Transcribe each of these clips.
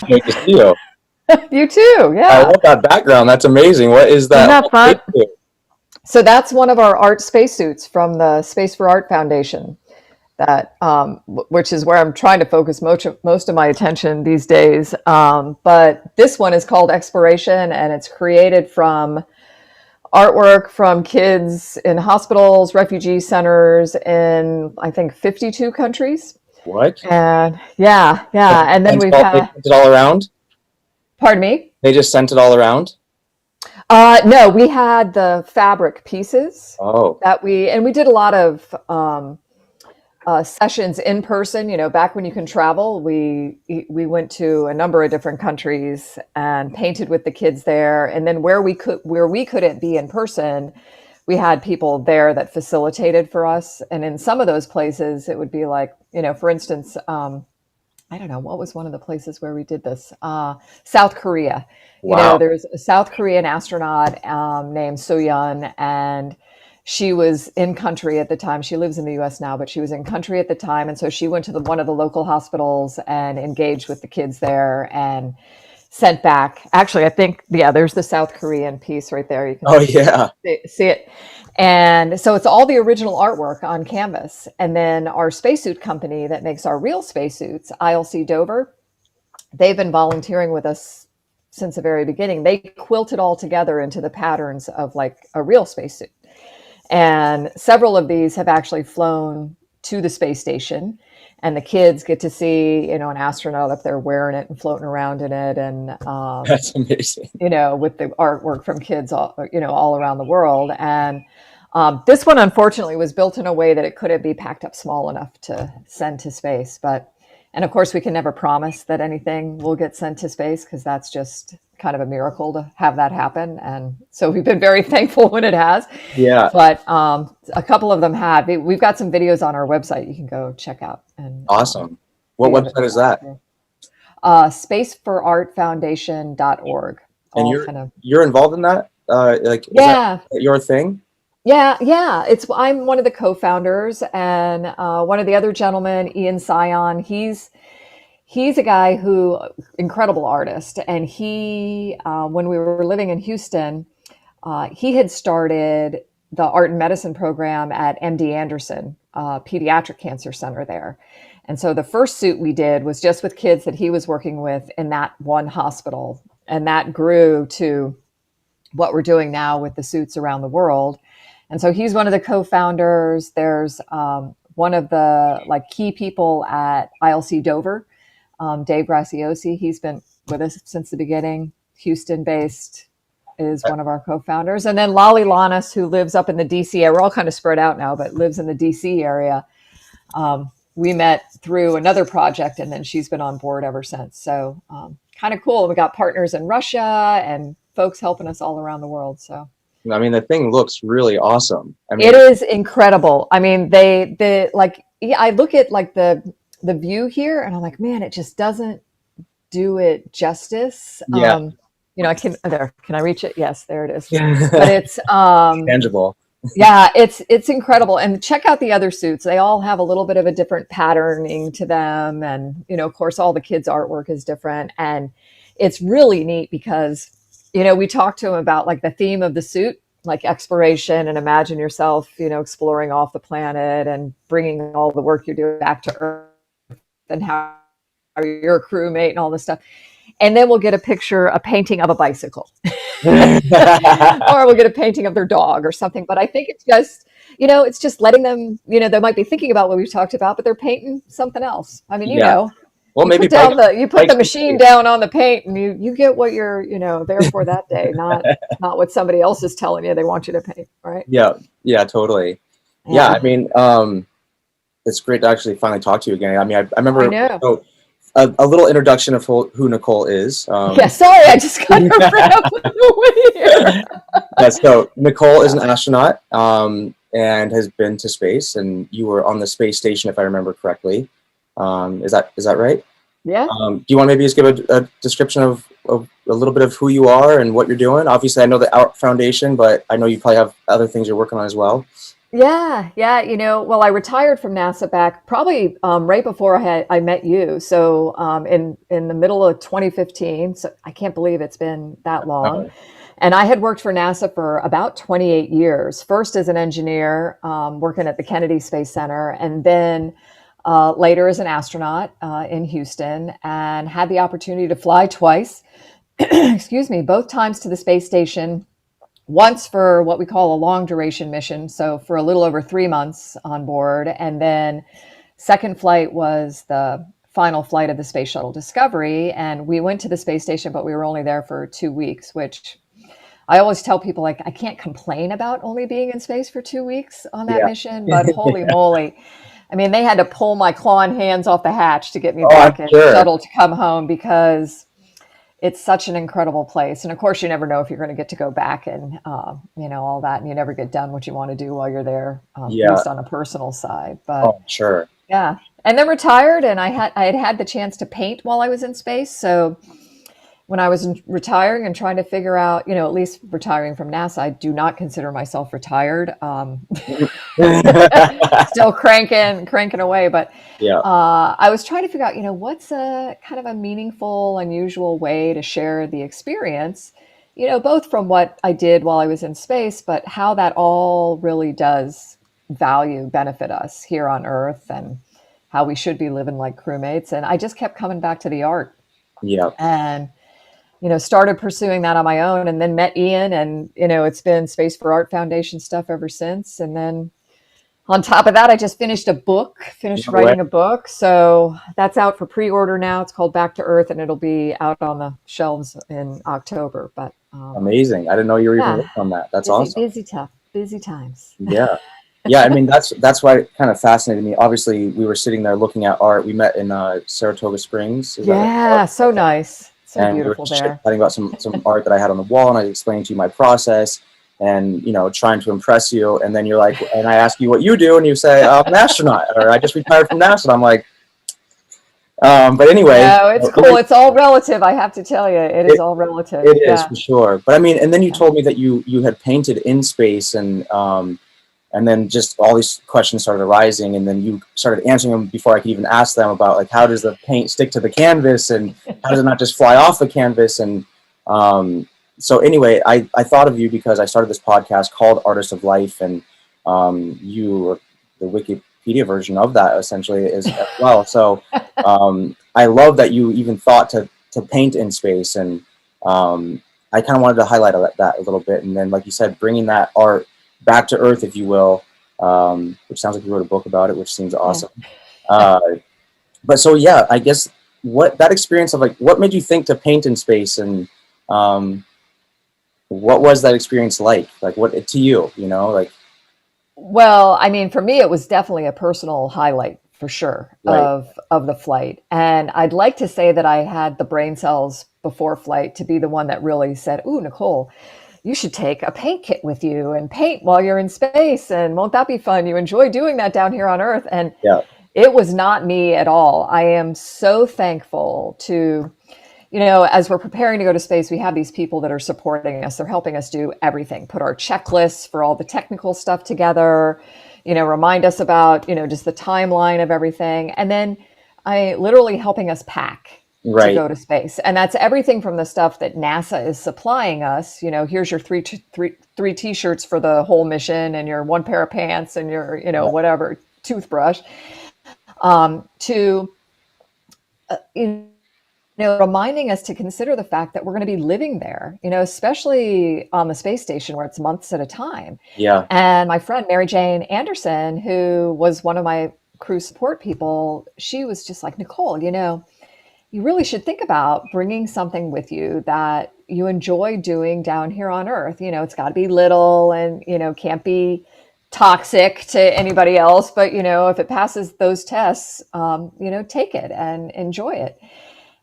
Great to see you. You too, I yeah. love that background. That's amazing. What is Isn't that? that fun? So that's one of our art spacesuits from the Space for Art Foundation. That which is where I'm trying to focus most of my attention these days. But this one is called Exploration, and it's created from artwork from kids in hospitals, refugee centers in I think 52 countries. What? And yeah, and then we've They had. sent it all around? Pardon me. They just sent it all around? No, we had the fabric pieces Oh, that we did a lot of sessions in person. Back when you can travel, we went to a number of different countries and painted with the kids there. And then where we couldn't be in person, we had people there that facilitated for us. And in some of those places, it would be like, for instance, I don't know, what was one of the places where we did this? South Korea. wow. There's a South Korean astronaut named So-yeon, and she was in country at the time. She lives in the US now, but she was in country at the time. And so she went to one of the local hospitals and engaged with the kids there and sent back. Actually, I think, yeah, there's the South Korean piece right there. You can Oh, yeah. see it. And so it's all the original artwork on canvas. And then our spacesuit company that makes our real spacesuits, ILC Dover, they've been volunteering with us since the very beginning. They quilt it all together into the patterns of like a real spacesuit. And several of these have actually flown to the space station. And the kids get to see, an astronaut up there wearing it and floating around in it. And, That's amazing. with the artwork from kids, all around the world. And this one, unfortunately, was built in a way that it couldn't be packed up small enough to send to space. And of course, we can never promise that anything will get sent to space because that's just kind of a miracle to have that happen. And so we've been very thankful when it has. Yeah. But a couple of them have. We've got some videos on our website you can go check out. And Awesome. What website is that? spaceforartfoundation.org. And you're involved in that? Is Yeah. that your thing? Yeah. I'm one of the co-founders, and one of the other gentlemen, Ian Sion, he's a guy who incredible artist, and he when we were living in Houston, he had started the art and medicine program at MD Anderson Pediatric Cancer Center there. And so the first suit we did was just with kids that he was working with in that one hospital, and that grew to what we're doing now with the suits around the world. And so he's one of the co-founders. There's one of the key people at ILC Dover, Dave Graciosi. He's been with us since the beginning, Houston-based, is one of our co-founders. And then Lolly Lannis, who lives up in the DC area. We're all kind of spread out now, but lives in the DC area. We met through another project, and then she's been on board ever since. So kind of cool. We got partners in Russia and folks helping us all around the world. So I mean, the thing looks really awesome. I mean, it is incredible. I mean, I look at the view here, and I'm like, man, it just doesn't do it justice. Yeah. Can I reach it? Yes, there it is. Yeah. But it's tangible. Yeah, it's incredible. And check out the other suits. They all have a little bit of a different patterning to them. And, of course, all the kids' artwork is different. And it's really neat because, we talked to them about the theme of the suit, like exploration, and imagine yourself, exploring off the planet and bringing all the work you're doing back to Earth, and how you're a crewmate and all this stuff. And then we'll get a painting of a bicycle, or we'll get a painting of their dog or something. But I think it's just letting them, they might be thinking about what we've talked about, but they're painting something else. I mean, well, maybe you put the machine down on the paint, and you get what you're, there for that day, not what somebody else is telling you they want you to paint, right? Yeah, totally. Yeah, I mean, it's great to actually finally talk to you again. I mean, I remember. A little introduction of who Nicole is. Yeah, sorry, I just got her right up here. Yeah, so Nicole is an astronaut and has been to space, and you were on the space station, if I remember correctly. Is that right? Yeah. Do you want to maybe just give a description of a little bit of who you are and what you're doing? Obviously, I know the Art Foundation, but I know you probably have other things you're working on as well. Yeah, yeah. Well, I retired from NASA back probably right before I met you. So in the middle of 2015. So I can't believe it's been that long. Oh, And I had worked for NASA for about 28 years. First as an engineer, working at the Kennedy Space Center, and then later as an astronaut in Houston, and had the opportunity to fly twice. Excuse me, both times to the space station, once for what we call a long duration mission, so for a little over 3 months on board, and then second flight was the final flight of the Space Shuttle Discovery, and we went to the space station, but we were only there for 2 weeks, which I always tell people, like, I can't complain about only being in space for 2 weeks on that yeah. mission, but holy moly. I mean, they had to pull my clawing hands off the hatch to get me Oh, I'm back in the sure. shuttle to come home, because it's such an incredible place. And of course, you never know if you're going to get to go back and, all that. And you never get done what you want to do while you're there, at Yeah. least on a personal side. Oh, But I'm sure. yeah. And then retired, and I had the chance to paint while I was in space. So when I was retiring and trying to figure out, at least retiring from NASA, I do not consider myself retired. Still cranking away. But Yeah. I was trying to figure out, what's a kind of a meaningful, unusual way to share the experience, both from what I did while I was in space, but how that all really does benefit us here on Earth, and how we should be living like crewmates. And I just kept coming back to the art, Yeah. and started pursuing that on my own, and then met Ian, and it's been Space for Art Foundation stuff ever since. And then on top of that, I just finished No way. writing a book. So that's out for pre-order now. It's called Back to Earth, and it'll be out on the shelves in October. But Amazing. I didn't know you were even yeah, working on that. That's awesome. busy times. Yeah. Yeah. I mean, that's why it kind of fascinated me. Obviously, we were sitting there looking at art. We met in Saratoga Springs. Is that right? Yeah, so nice. So And we were beautiful just there. chatting about some art that I had on the wall, and I explained to you my process, and trying to impress you. And then you're like, and I ask you what you do, and you say, I'm an astronaut, or I just retired from NASA. And I'm like, but anyway, No, it's cool. It's all relative. I have to tell you, it is it, all relative. it is Yeah. for sure. But I mean, and then you Yeah. told me that you had painted in space, and then just all these questions started arising, and then you started answering them before I could even ask them about, like, how does the paint stick to the canvas, and how does it not just fly off the canvas. And so anyway, I thought of you because I started this podcast called Artist of Life, and you are the Wikipedia version of that essentially as well. So I love that you even thought to paint in space, and I kind of wanted to highlight that a little bit. And then, like you said, bringing that art back to earth, if you will, which sounds like you wrote a book about it, which seems Yeah. awesome. Uh, but so, yeah, I guess what that experience of, like, what made you think to paint in space, and what was that experience like? Like, what to you, like, Well, I mean, for me, it was definitely a personal highlight for sure right, of the flight. And I'd like to say that I had the brain cells before flight to be the one that really said, "Ooh, Nicole, you should take a paint kit with you and paint while you're in space. And won't that be fun? You enjoy doing that down here on Earth." And yeah, it was not me at all. I am so thankful to, as we're preparing to go to space, we have these people that are supporting us. They're helping us do everything, put our checklists for all the technical stuff together, remind us about, just the timeline of everything. And then I literally helping us pack to right, go to space. And that's everything from the stuff that NASA is supplying us. Here's your three t-shirts for the whole mission, and your one pair of pants, and your, yeah, whatever, toothbrush, to, reminding us to consider the fact that we're going to be living there, especially on the space station where it's months at a time. yeah, And my friend, Mary Jane Anderson, who was one of my crew support people, she was just like, "Nicole, you really should think about bringing something with you that you enjoy doing down here on Earth. It's got to be little, and, can't be toxic to anybody else. But, if it passes those tests, take it and enjoy it."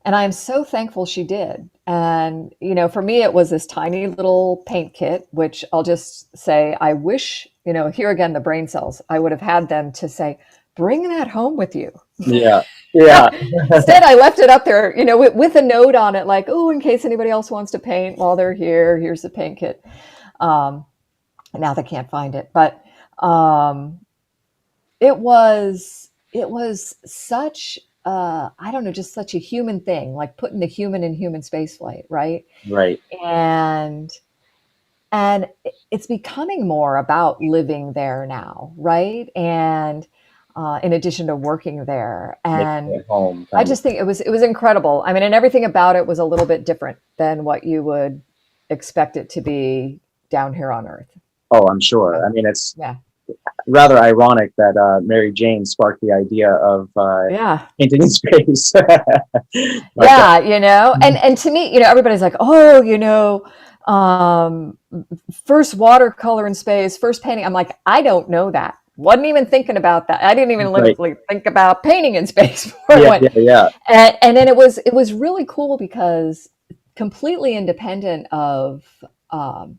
And I'm so thankful she did. And, for me, it was this tiny little paint kit, which I'll just say, I wish, here again, the brain cells, I would have had them to say, "Bring that home with you." yeah, yeah, Instead, I left it up there, with a note on it, like, "Oh, in case anybody else wants to paint while they're here, here's the paint kit." Now they can't find it. But Um, it was such I don't know, just such a human thing, like putting the human in human spaceflight, right? Right. And it's becoming more about living there now, right? And in addition to working there, Making and it home, I kind of. just think it was incredible. I mean, and everything about it was a little bit different than what you would expect it to be down here on Earth. Oh, I'm sure. So, I mean, it's yeah, rather ironic that Mary Jane sparked the idea of yeah. painting in space. But Yeah, and to me, everybody's like, oh, first watercolor in space, first painting. I'm like, I don't know that. Wasn't even thinking about that. I didn't even right. literally think about painting in space before I Yeah, went. yeah, yeah. And then it was really cool because completely independent of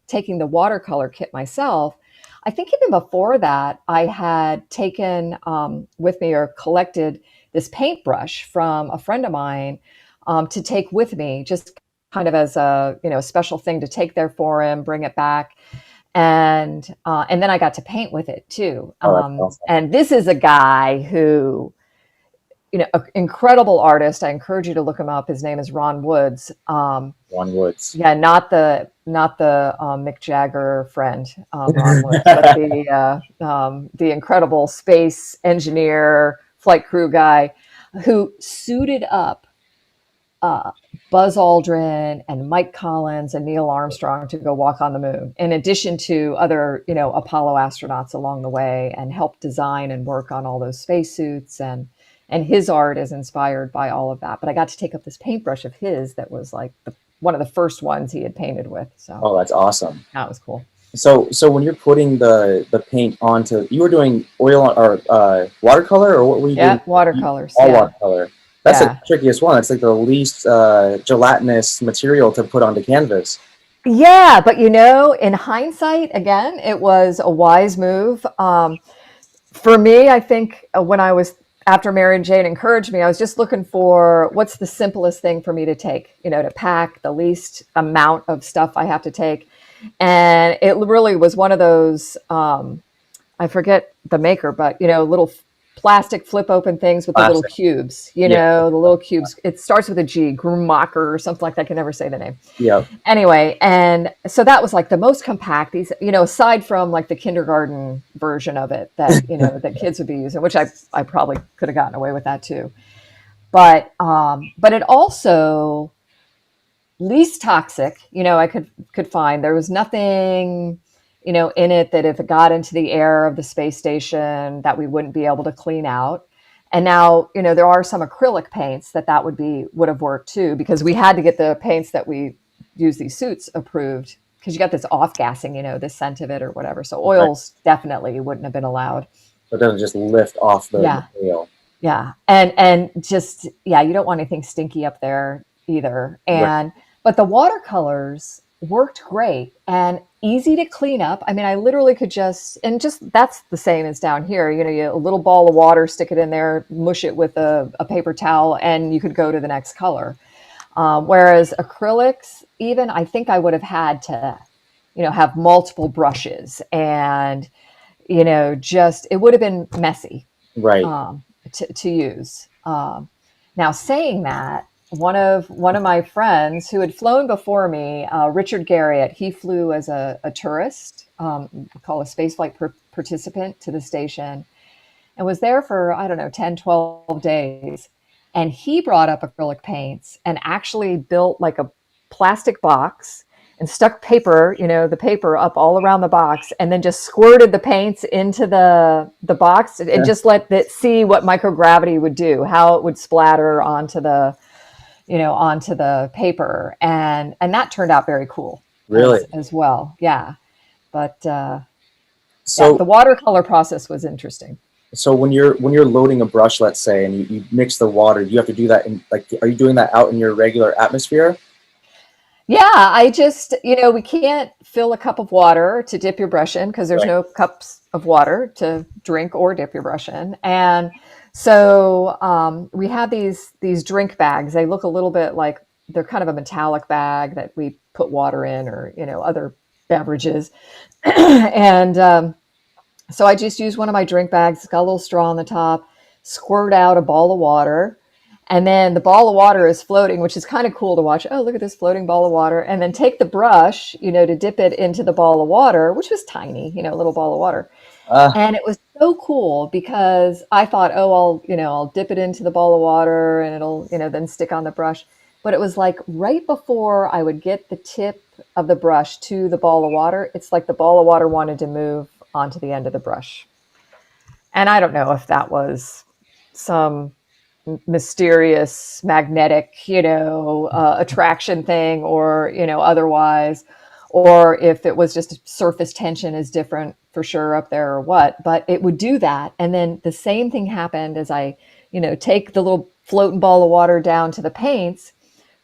taking the watercolor kit myself. I think even before that, I had taken with me or collected this paintbrush from a friend of mine to take with me, just kind of as a special thing to take there for him, bring it back, and then I got to paint with it too. Oh, that's awesome. And this is a guy who, an incredible artist. I encourage you to look him up. His name is Ron Woods. Ron Woods. Yeah, not the Mick Jagger friend, Ron Woods, but the incredible space engineer, flight crew guy who suited up uh, Buzz Aldrin and Mike Collins and Neil Armstrong to go walk on the moon, in addition to other, Apollo astronauts along the way, and helped design and work on all those spacesuits. And his art is inspired by all of that. But I got to take up this paintbrush of his that was like one of the first ones he had painted with. So Oh, that's awesome. that was cool. So when you're putting the paint onto, you were doing oil or watercolor, or what were you Yeah, doing? watercolors. All Yeah, watercolor. That's the yeah. trickiest one. It's like the least gelatinous material to put onto canvas. Yeah, but in hindsight, again, it was a wise move. For me, I think when I was after Mary and Jane encouraged me, I was just looking for what's the simplest thing for me to take, to pack, the least amount of stuff I have to take. And it really was one of those, I forget the maker, but, little plastic flip open things with the little Plastic. cubes, Yeah. the little cubes. It starts with a G, Grumacher or something like that. I can never say the name. Yeah. Anyway, and so that was like the most compact. These, aside from like the kindergarten version of it that that kids would be using, which I probably could have gotten away with that too. But it also least toxic. I could find there was nothing in it that if it got into the air of the space station that we wouldn't be able to clean out. And now, there are some acrylic paints that would have worked too, because we had to get the paints that we use these suits approved, because you got this off gassing, the scent of it or whatever. So Right. oils definitely wouldn't have been allowed. So it doesn't just lift off the Yeah. material. Yeah. And just, yeah, you don't want anything stinky up there either. Right. But the watercolors worked great and easy to clean up. I mean, I literally could just that's the same as down here. A little ball of water, stick it in there, mush it with a paper towel, and you could go to the next color. Whereas acrylics, even I think I would have had to, have multiple brushes, and, just it would have been messy Right. to use. Now, saying that, one of my friends who had flown before me, Richard Garriott, he flew as a tourist, called a spaceflight participant to the station, and was there for, I don't know, 10, 12 days. And he brought up acrylic paints and actually built like a plastic box and stuck paper, the paper up all around the box, and then just squirted the paints into the box and Yeah. just let it see what microgravity would do, how it would splatter onto the paper. And that turned out very cool Really. as well. Yeah. But yeah, So the watercolor process was interesting. so when you're loading a brush, let's say, and you mix the water, you have to do that in, like, are you doing that out in your regular atmosphere? Yeah, I just, we can't fill a cup of water to dip your brush in, because there's Right. no cups of water to drink or dip your brush in. And so we have these drink bags. They look a little bit like they're kind of a metallic bag that we put water in, or, other beverages. And So I just used one of my drink bags. It's got a little straw on the top, squirt out a ball of water. And then the ball of water is floating, which is kind of cool to watch. Oh, look at this floating ball of water. And then take the brush, to dip it into the ball of water, which was tiny, a little ball of water. Uh, And it was so cool because I thought, oh, I'll dip it into the ball of water and it'll, then stick on the brush. But it was like right before I would get the tip of the brush to the ball of water, it's like the ball of water wanted to move onto the end of the brush. And I don't know if that was some mysterious magnetic, attraction thing, or, otherwise, or if it was just surface tension is different for sure up there or what, but it would do that. And then the same thing happened as I, take the little floating ball of water down to the paints.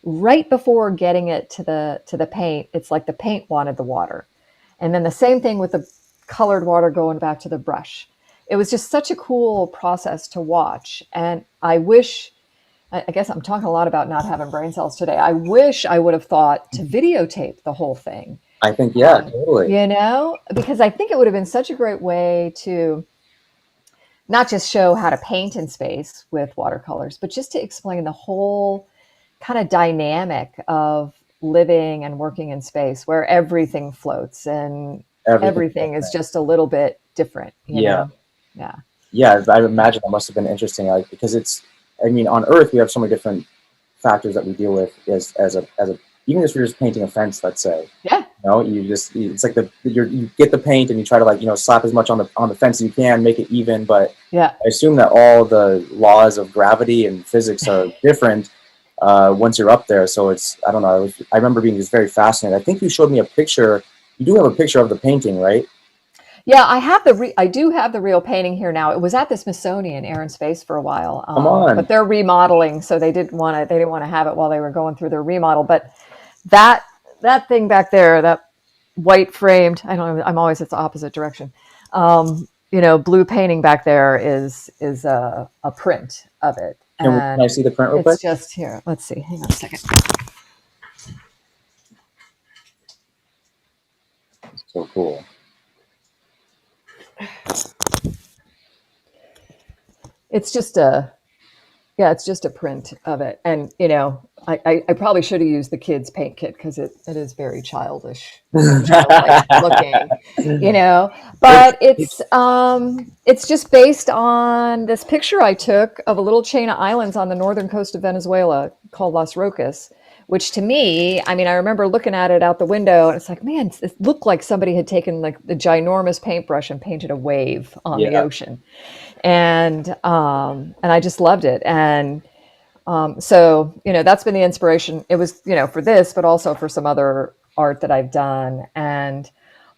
Right before getting it to the paint, it's like the paint wanted the water. And then the same thing with the colored water going back to the brush. It was just such a cool process to watch. And I wish, I guess I'm talking a lot about not having brain cells today. I wish I would have thought to videotape the whole thing, I think, yeah, totally. because I think it would have been such a great way to not just show how to paint in space with watercolors, but just to explain the whole kind of dynamic of living and working in space where everything floats and everything is just a little bit different, Yeah. Yeah. Yeah, I imagine that must have been interesting, like, because I mean, on Earth we have so many different factors that we deal with as a even if you're just painting a fence, let's say, Yeah. it's like you get the paint and you try to, like, slap as much on the fence as you can, make it even, but Yeah. I assume that all the laws of gravity and physics are different once you're up there. So I don't know. I remember being just very fascinated. I think you showed me a picture. You do have a picture of the painting, right? Yeah, I do have the real painting here now. It was at the Smithsonian Air and Space for a while, Come but on. they're remodeling, so they didn't want to have it while they were going through their remodel. But that that thing back there, that white framed, I don't know, I'm always it's the opposite direction. Blue painting back there is a print of it, Can I and see the print real it's quick? just here. Let's see. Hang on a second. It's so cool. It's just a Yeah, it's just a print of it. And, I probably should have used the kids' paint kit because it is very childish, childlike looking, but it's just based on this picture I took of a little chain of islands on the northern coast of Venezuela called Las Rocas, which to me, I mean, I remember looking at it out the window and it's like, man, it looked like somebody had taken like the ginormous paintbrush and painted a wave on the Yeah. ocean. And I just loved it. And so that's been the inspiration. It was for this, but also for some other art that I've done. And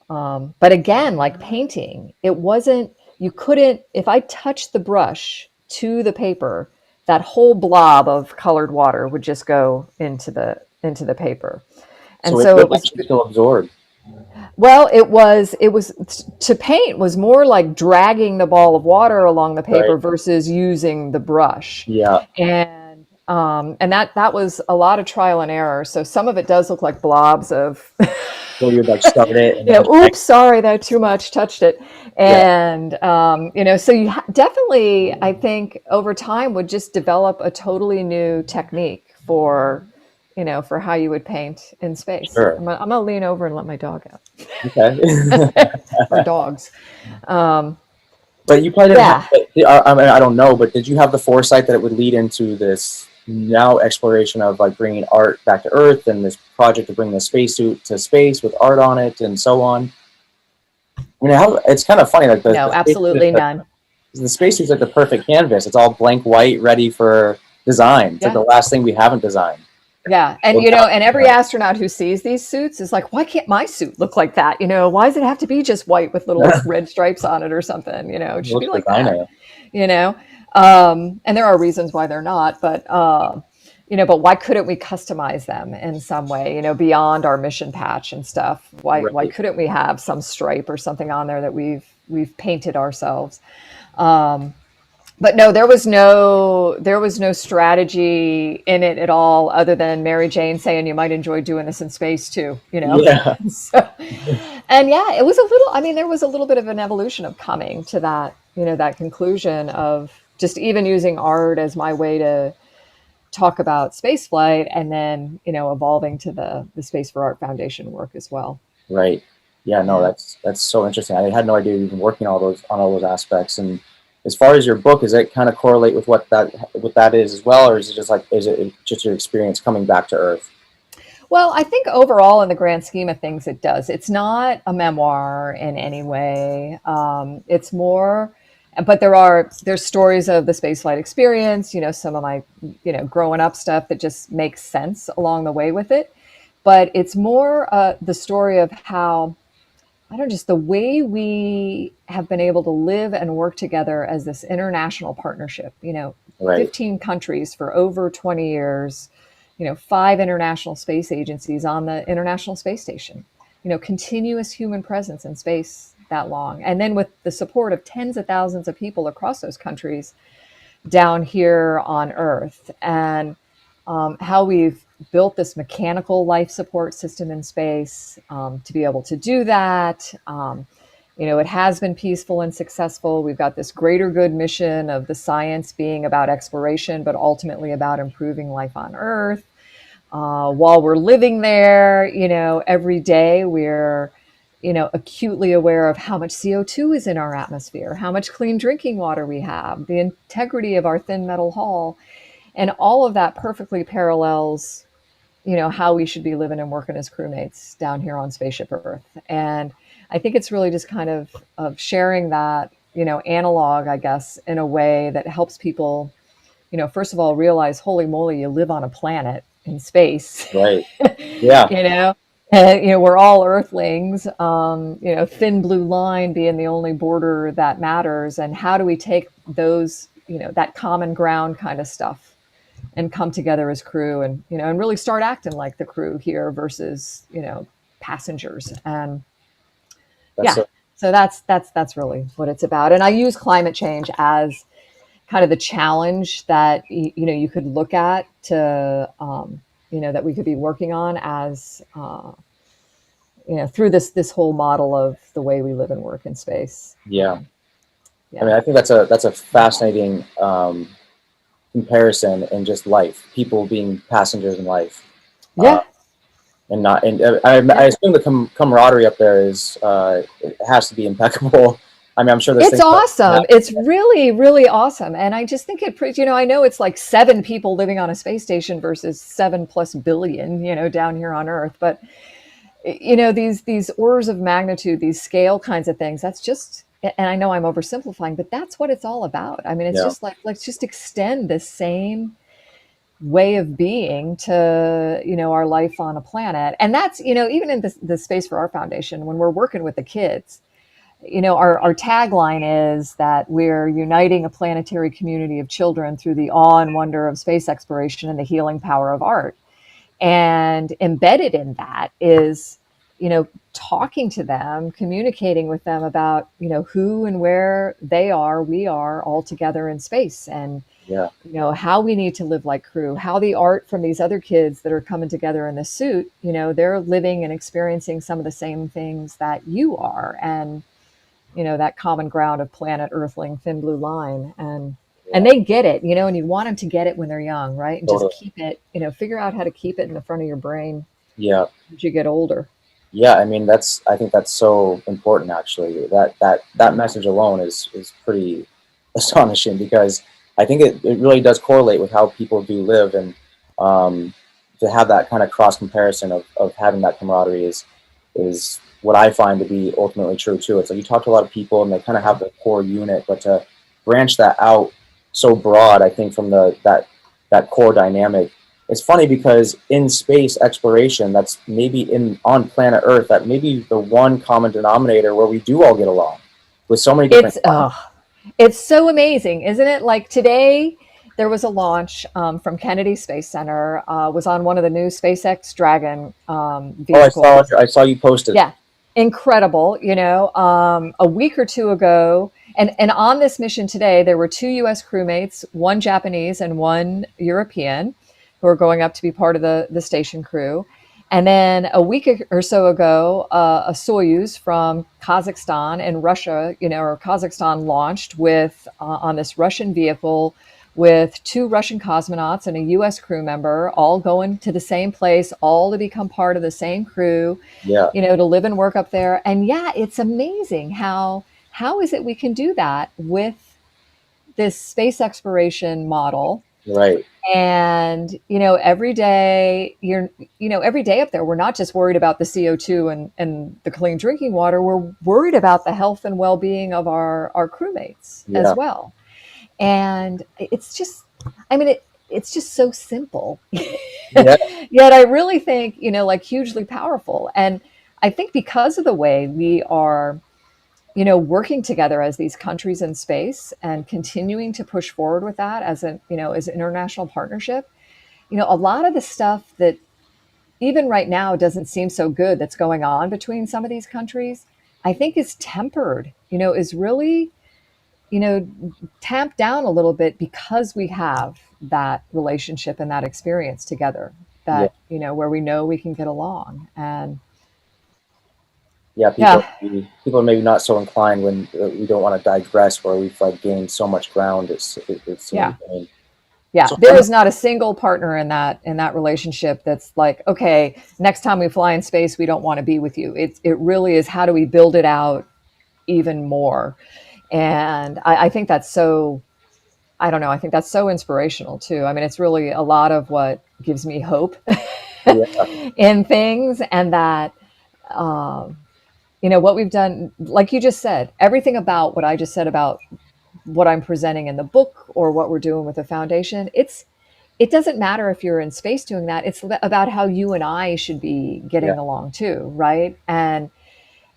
but again, like painting, it wasn't you couldn't if I touched the brush to the paper, that whole blob of colored water would just go into the paper. And So it so would it was actually still absorb. well, it was to paint was more like dragging the ball of water along the Right. paper versus using the brush. Yeah. And that was a lot of trial and error. So some of it does look like blobs of So you'd like start it and then oops, sorry, that too much touched it. yeah. And so you definitely, I think over time would just develop a totally new technique for how you would paint in space. Sure. I'm gonna lean over and let my dog out. Okay. Or dogs. But you probably didn't Yeah. I mean, I don't know, but did you have the foresight that it would lead into this now exploration of, like, bringing art back to Earth and this project to bring the spacesuit to space with art on it and so on? I mean, it's kind of funny, like No, absolutely none. the spacesuit's like the perfect canvas. It's all blank white, ready for design. It's like Yeah. the last thing we haven't designed. Yeah. And, and every astronaut who sees these suits is like, why can't my suit look like that? Why does it have to be just white with little red stripes on it or something? It should be like that, you know? And there are reasons why they're not, but but why couldn't we customize them in some way, beyond our mission patch and stuff? Why Right. couldn't we have some stripe or something on there that we've painted ourselves? But no, there was no strategy in it at all, other than Mary Jane saying you might enjoy doing this in space too, you know. Yeah. So, and yeah, it was a little. I mean, there was a little bit of an evolution of coming to that, you know, that conclusion of just even using art as my way to talk about space flight, and then, you know, evolving to the Space for Art Foundation work as well. Right. Yeah, no, Yeah. that's so interesting. I had no idea you've been working on all those aspects. And as far as your book, does it kind of correlate with what that is as well, or is it just like is it just your experience coming back to Earth? Well, I think overall, in the grand scheme of things, it does. It's not a memoir in any way. It's more, but there's stories of the spaceflight experience. You know, some of my, you know, growing up stuff that just makes sense along the way with it. But it's more the story of how, I don't know, just the way we have been able to live and work together as this international partnership. You know, Right. 15 countries for over 20 years, you know, 5 international space agencies on the International Space Station, you know, continuous human presence in space that long. And then with the support of tens of thousands of people across those countries down here on Earth, and how we've built this mechanical life support system in space to be able to do that. You know, it has been peaceful and successful. We've got this greater good mission of the science being about exploration, but ultimately about improving life on Earth. While we're living there, you know, every day we're, you know, acutely aware of how much CO2 is in our atmosphere, how much clean drinking water we have, the integrity of our thin metal hull. And all of that perfectly parallels, you know, how we should be living and working as crewmates down here on Spaceship Earth. And I think it's really just kind of sharing that, you know, analog, I guess, in a way that helps people, you know, first of all, realize, holy moly, you live on a planet in space, Right. Yeah. you know, and, you know, we're all Earthlings, you know, thin blue line being the only border that matters. And how do we take those, you know, that common ground kind of stuff and come together as crew, and, you know, and really start acting like the crew here versus, you know, passengers. And That's yeah, so that's really what it's about. And I use climate change as kind of the challenge that, you know, you could look at to, you know, that we could be working on as, you know, through this whole model of the way we live and work in space. yeah. I Yeah. mean, I think that's a fascinating comparison in just life, people being passengers in life, uh, Yeah. and not. And I Yeah. assume the camaraderie up there is it has to be impeccable. I mean, I'm sure there's It's things that awesome. It's really, really awesome. And I just think you know, I know it's like 7 people living on a space station versus 7+ billion, you know, down here on Earth. But, you know, these orders of magnitude, these scale kinds of things, that's just, and I know I'm oversimplifying, but that's what it's all about. I mean, it's yeah, just like, let's just extend the same way of being to, you know, our life on a planet. And that's, you know, even in the Space for Art Foundation, when we're working with the kids, you know, our tagline is that we're uniting a planetary community of children through the awe and wonder of space exploration and the healing power of art. And embedded in that is, you know, talking to them, communicating with them about, you know, who and where they are, we are all together in space, and, yeah, you know, how we need to live like crew, how the art from these other kids that are coming together in the suit, you know, they're living and experiencing some of the same things that you are. And, you know, that common ground of planet Earthling, thin blue line. And yeah, they get it, you know, and you want them to get it when they're young, right? And just totally. keep it, you know, figure out how to keep it in the front of your brain Yeah, as you get older. yeah. I mean, I think that's so important. Actually, that message alone is pretty astonishing, because I think it really does correlate with how people do live. And um, to have that kind of cross comparison of having that camaraderie is what I find to be ultimately true too. It's like you talk to a lot of people and they kind of have the core unit, but to branch that out so broad, I think from that core dynamic. It's funny because in space exploration, that's maybe on planet Earth, that maybe the one common denominator where we do all get along with so many different It's, it's so amazing, isn't it? Like today, there was a launch from Kennedy Space Center, was on one of the new SpaceX Dragon Oh, vehicles. I saw you posted. Yeah, incredible. You know, a week or two ago, And on this mission today, there were 2 U.S. crewmates, one Japanese and one European, who are going up to be part of the station crew. And then a week or so ago, a Soyuz from Kazakhstan and Russia, or Kazakhstan, launched with on this Russian vehicle with 2 Russian cosmonauts and a U.S. crew member, all going to the same place, all to become part of the same crew, Yeah. to live and work up there. And yeah, it's amazing how is it we can do that with this space exploration model. Right. And every day every day up there, we're not just worried about the CO2 and the clean drinking water. We're worried about the health and well-being of our crewmates Yeah. as well. And it's just, it's just so simple. Yeah. Yet I really think, like hugely powerful. And I think because of the way we are, working together as these countries in space and continuing to push forward with that as as an international partnership, a lot of the stuff that even right now doesn't seem so good that's going on between some of these countries, I think is tempered, is really, tamped down a little bit because we have that relationship and that experience together Yeah. that, where we know we can get along. And Yeah, yeah, people are maybe not so inclined when we don't want to digress, where we've like gained so much ground. It seems. yeah. I mean, Yeah, so there is not a single partner in that relationship that's like, okay, next time we fly in space, we don't want to be with you. It really is, how do we build it out even more? And I think that's so, I don't know, I think that's so inspirational too. I mean, it's really a lot of what gives me hope yeah, in things. And that, um, what we've done, like you just said, everything about what I just said about what I'm presenting in the book or what we're doing with the foundation, it doesn't matter if you're in space doing that. It's about how you and I should be yeah, getting along too, right? And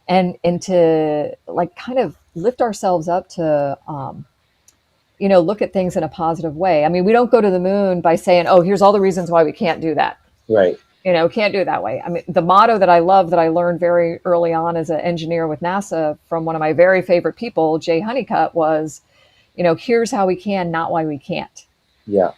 to like kind of lift ourselves up to look at things in a positive way. I mean, we don't go to the moon by saying, oh, here's all the reasons why we can't do that. right, Can't do it that way. I mean, the motto that I love, that I learned very early on as an engineer with NASA from one of my very favorite people, Jay Honeycutt, was, here's how we can, not why we can't. yeah,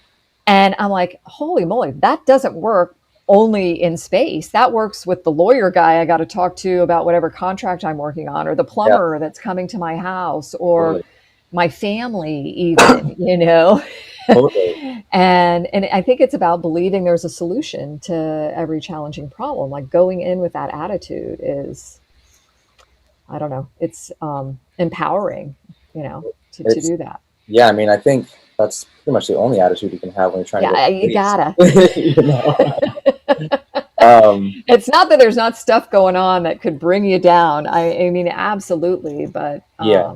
And I'm like, holy moly, that doesn't work only in space. That works with the lawyer guy I got to talk to about whatever contract I'm working on, or the yeah, plumber that's coming to my house, or totally, my family even. totally. And I think it's about believing there's a solution to every challenging problem. Like going in with that attitude is, I don't know, it's empowering, to It's do that. Yeah. I mean, I think that's pretty much the only attitude you can have when you're trying to Yeah, get you space. gotta. You know? Um, It's not that there's not stuff going on that could bring you down. I mean, absolutely. But yeah,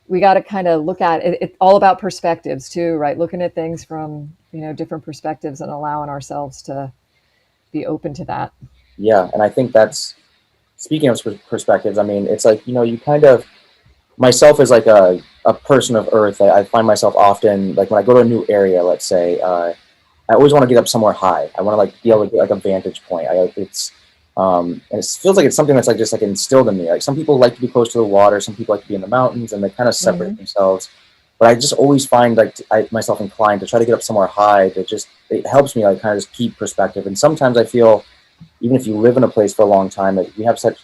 we got to kind of look at it. It's all about perspectives too, right? Looking at things from, different perspectives and allowing ourselves to be open to that. yeah, and I think that's, speaking of perspectives. I mean, it's like, you kind of, myself as like a person of Earth. I find myself often, like when I go to a new area, let's say, I always want to get up somewhere high. I want to like be able to get like a vantage point. And it feels like it's something that's like just like instilled in me. Like some people like to be close to the water, some people like to be in the mountains, and they kind of separate Hmm. themselves. But I just always find like myself inclined to try to get up somewhere high. It helps me like kind of just keep perspective. And sometimes I feel, even if you live in a place for a long time, that we have such,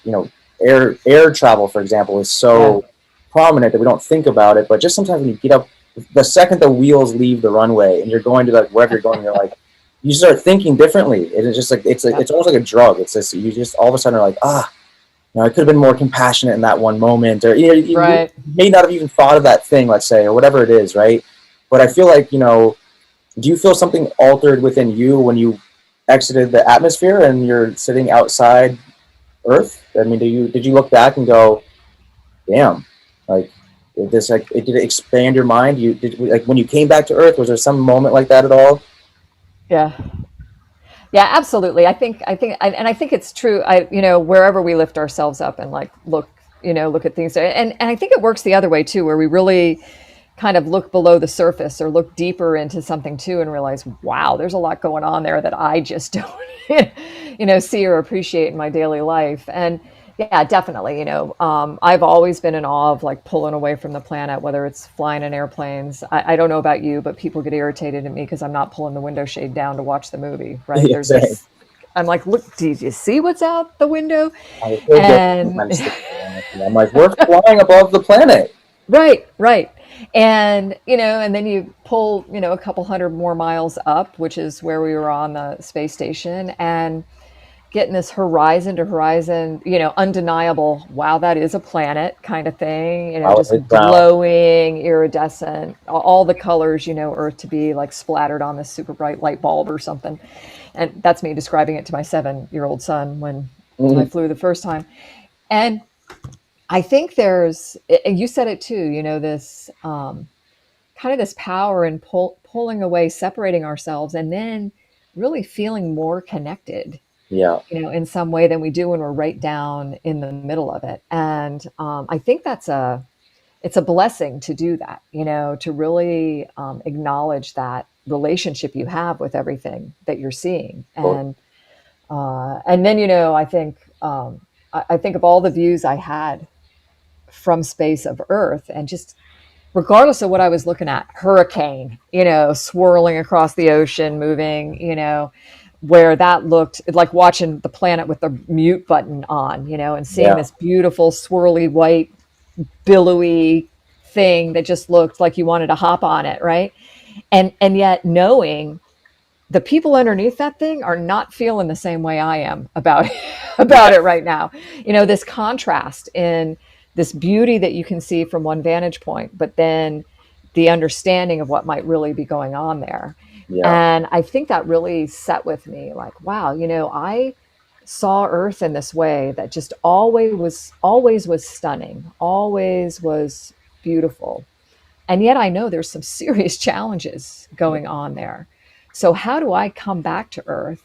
air travel, for example, is Yeah. so prominent that we don't think about it. But just sometimes when you get up, the second the wheels leave the runway and you're going to like wherever you're going, you're like, you start thinking differently. It's just like Yep. it's almost like a drug. It's just, you just all of a sudden are like, I could have been more compassionate in that one moment, or you Right. may not have even thought of that thing, let's say, or whatever it is, right? But I feel like, do you feel something altered within you when you exited the atmosphere and you're sitting outside Earth? I mean, did you look back and go, damn, like did it expand your mind? Like when you came back to Earth, was there some moment like that at all? Yeah. Yeah, absolutely. And I think it's true. Wherever we lift ourselves up and like look at things, and I think it works the other way too, where we really kind of look below the surface or look deeper into something too, and realize, wow, there's a lot going on there that I just don't, see or appreciate in my daily life. And Yeah, definitely. I've always been in awe of like pulling away from the planet, whether it's flying in airplanes. I don't know about you, but people get irritated at me because I'm not pulling the window shade down to watch the movie, right? Yeah, There's same. this, I'm like, look, do you see what's out the window? I still get And sometimes scared, honestly. I'm like, we're flying above the planet. right, right. And then you pull, a couple hundred more miles up, which is where we were on the space station, and getting this horizon to horizon, undeniable, wow, that is a planet kind of thing, Wow, just it's brown. glowing, iridescent, all the colors, Earth to be like splattered on this super bright light bulb or something. And that's me describing it to my 7-year-old son when I Mhm. flew the first time. And I think you said it too, this kind of this power in pulling away, separating ourselves, and then really feeling more connected, Yeah. in some way than we do when we're right down in the middle of it. And I think it's a blessing to do that, to really acknowledge that relationship you have with everything that you're seeing. And then, I think of all the views I had from space of Earth, and just regardless of what I was looking at, hurricane, swirling across the ocean, moving, where that looked like watching the planet with the mute button on, and seeing Yeah. this beautiful swirly white billowy thing that just looked like you wanted to hop on it, right? And yet knowing the people underneath that thing are not feeling the same way I am about about Yeah. it right now. This contrast in this beauty that you can see from one vantage point, but then the understanding of what might really be going on there. Yeah. And I think that really set with me like, wow, I saw Earth in this way that just always was stunning, always was beautiful. And yet I know there's some serious challenges going on there. So how do I come back to Earth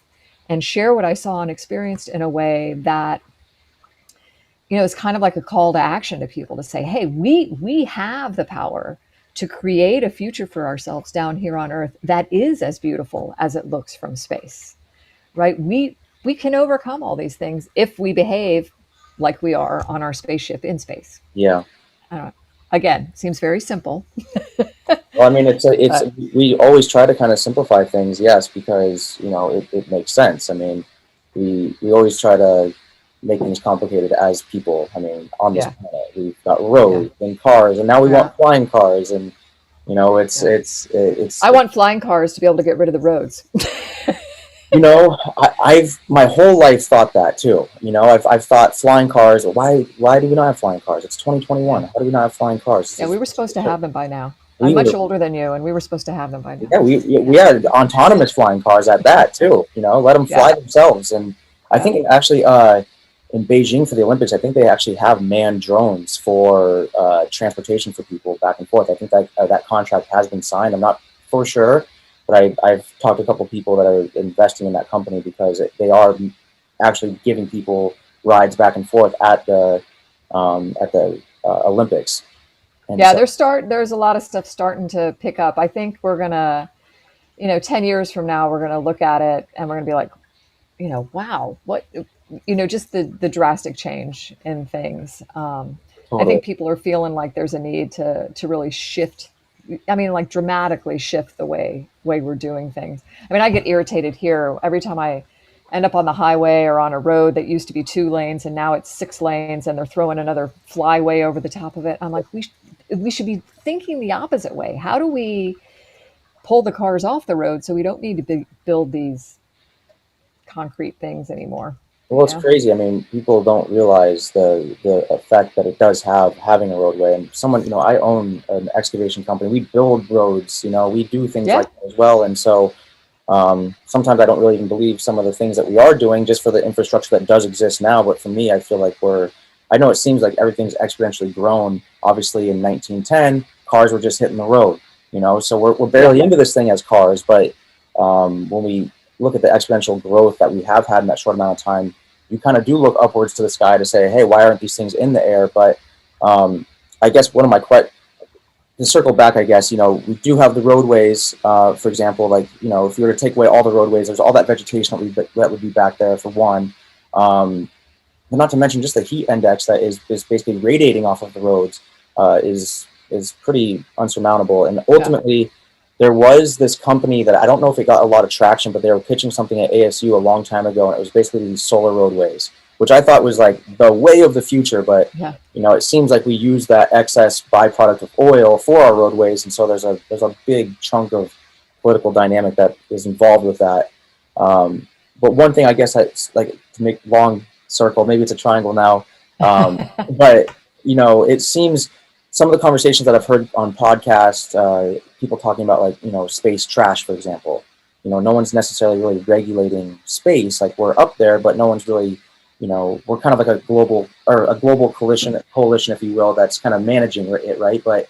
and share what I saw and experienced in a way that, is kind of like a call to action to people to say, hey, we have the power to create a future for ourselves down here on Earth that is as beautiful as it looks from space, right? We can overcome all these things if we behave like we are on our spaceship in space. Yeah. I don't know. Again, seems very simple, Well, I mean, it's but we always try to kind of simplify things, yes, because it makes sense. I mean, we always try to make things complicated as people. I mean, on this yeah, planet, we've got yeah, roads and cars, and now we yeah, want flying cars, and it's yeah. it's I want flying cars to be able to get rid of the roads. I've my whole life thought that too. I've thought flying cars. Why do we not have flying cars? It's 2021. Yeah. How do we not have flying cars? Yeah, we were supposed to have them by now. I'm We much were older than you, and we were supposed to have them by now. Yeah, we Yeah. had autonomous flying cars at that too. Let them Yeah. fly themselves. And I Yeah. think actually in Beijing for the Olympics, I think they actually have manned drones for transportation for people back and forth. I think that contract has been signed. I'm not for sure, but I've talked to a couple people that are investing in that company because they are actually giving people rides back and forth at the Olympics. And Yeah, so there's a lot of stuff starting to pick up. I think we're gonna, 10 years from now, we're gonna look at it and we're gonna be like, wow, what, just the drastic change in things. I totally, think people are feeling like there's a need to really shift. I mean, like dramatically shift the way we're doing things. I mean, I get irritated here every time I end up on the highway or on a road that used to be 2 lanes and now it's 6 lanes and they're throwing another flyway over the top of it. I'm like, we should be thinking the opposite way. How do we pull the cars off the road so we don't need to build these concrete things anymore? well, it's crazy. I mean, people don't realize the effect that it does have having a roadway. And someone, I own an excavation company. We build roads. We do things Yeah. like that as well. And so sometimes I don't really even believe some of the things that we are doing just for the infrastructure that does exist now. But for me, I feel like I know it seems like everything's exponentially grown. Obviously, in 1910, cars were just hitting the road. So we're Yeah. barely into this thing as cars. But when we look at the exponential growth that we have had in that short amount of time, you kind of do look upwards to the sky to say, hey, why aren't these things in the air? But I guess one of my to circle back, I guess, we do have the roadways, for example, like, if you were to take away all the roadways, there's all that vegetation that would be back there for one. And not to mention just the heat index that is basically radiating off of the roads is pretty unsurmountable. And Yeah. ultimately, there was this company that I don't know if it got a lot of traction, but they were pitching something at ASU a long time ago, and it was basically these solar roadways, which I thought was like the way of the future. But Yeah. it seems like we use that excess byproduct of oil for our roadways, and so there's a big chunk of political dynamic that is involved with that. But one thing I guess that's like, to make long circle, maybe it's a triangle now, but it seems some of the conversations that I've heard on podcasts, people talking about like space trash, for example. No one's necessarily really regulating space. Like we're up there, but no one's really, we're kind of like a global coalition, if you will, that's kind of managing it, right? But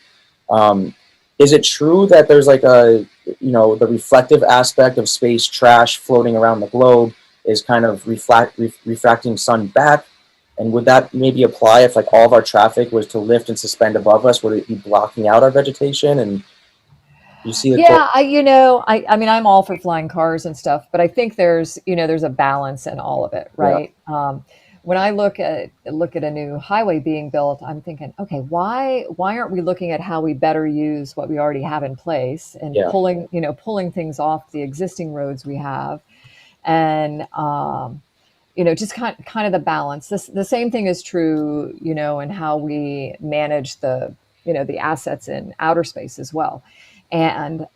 is it true that there's like the reflective aspect of space trash floating around the globe is kind of refracting sun back? And would that maybe apply if like all of our traffic was to lift and suspend above us? Would it be blocking out our vegetation? And you see the Yeah, I mean, I'm all for flying cars and stuff, but I think there's a balance in all of it, yeah, right? When I look at a new highway being built, I'm thinking, okay, why aren't we looking at how we better use what we already have in place and yeah, pulling things off the existing roads we have, and just kind of the balance. The same thing is true, in how we manage the assets in outer space as well. And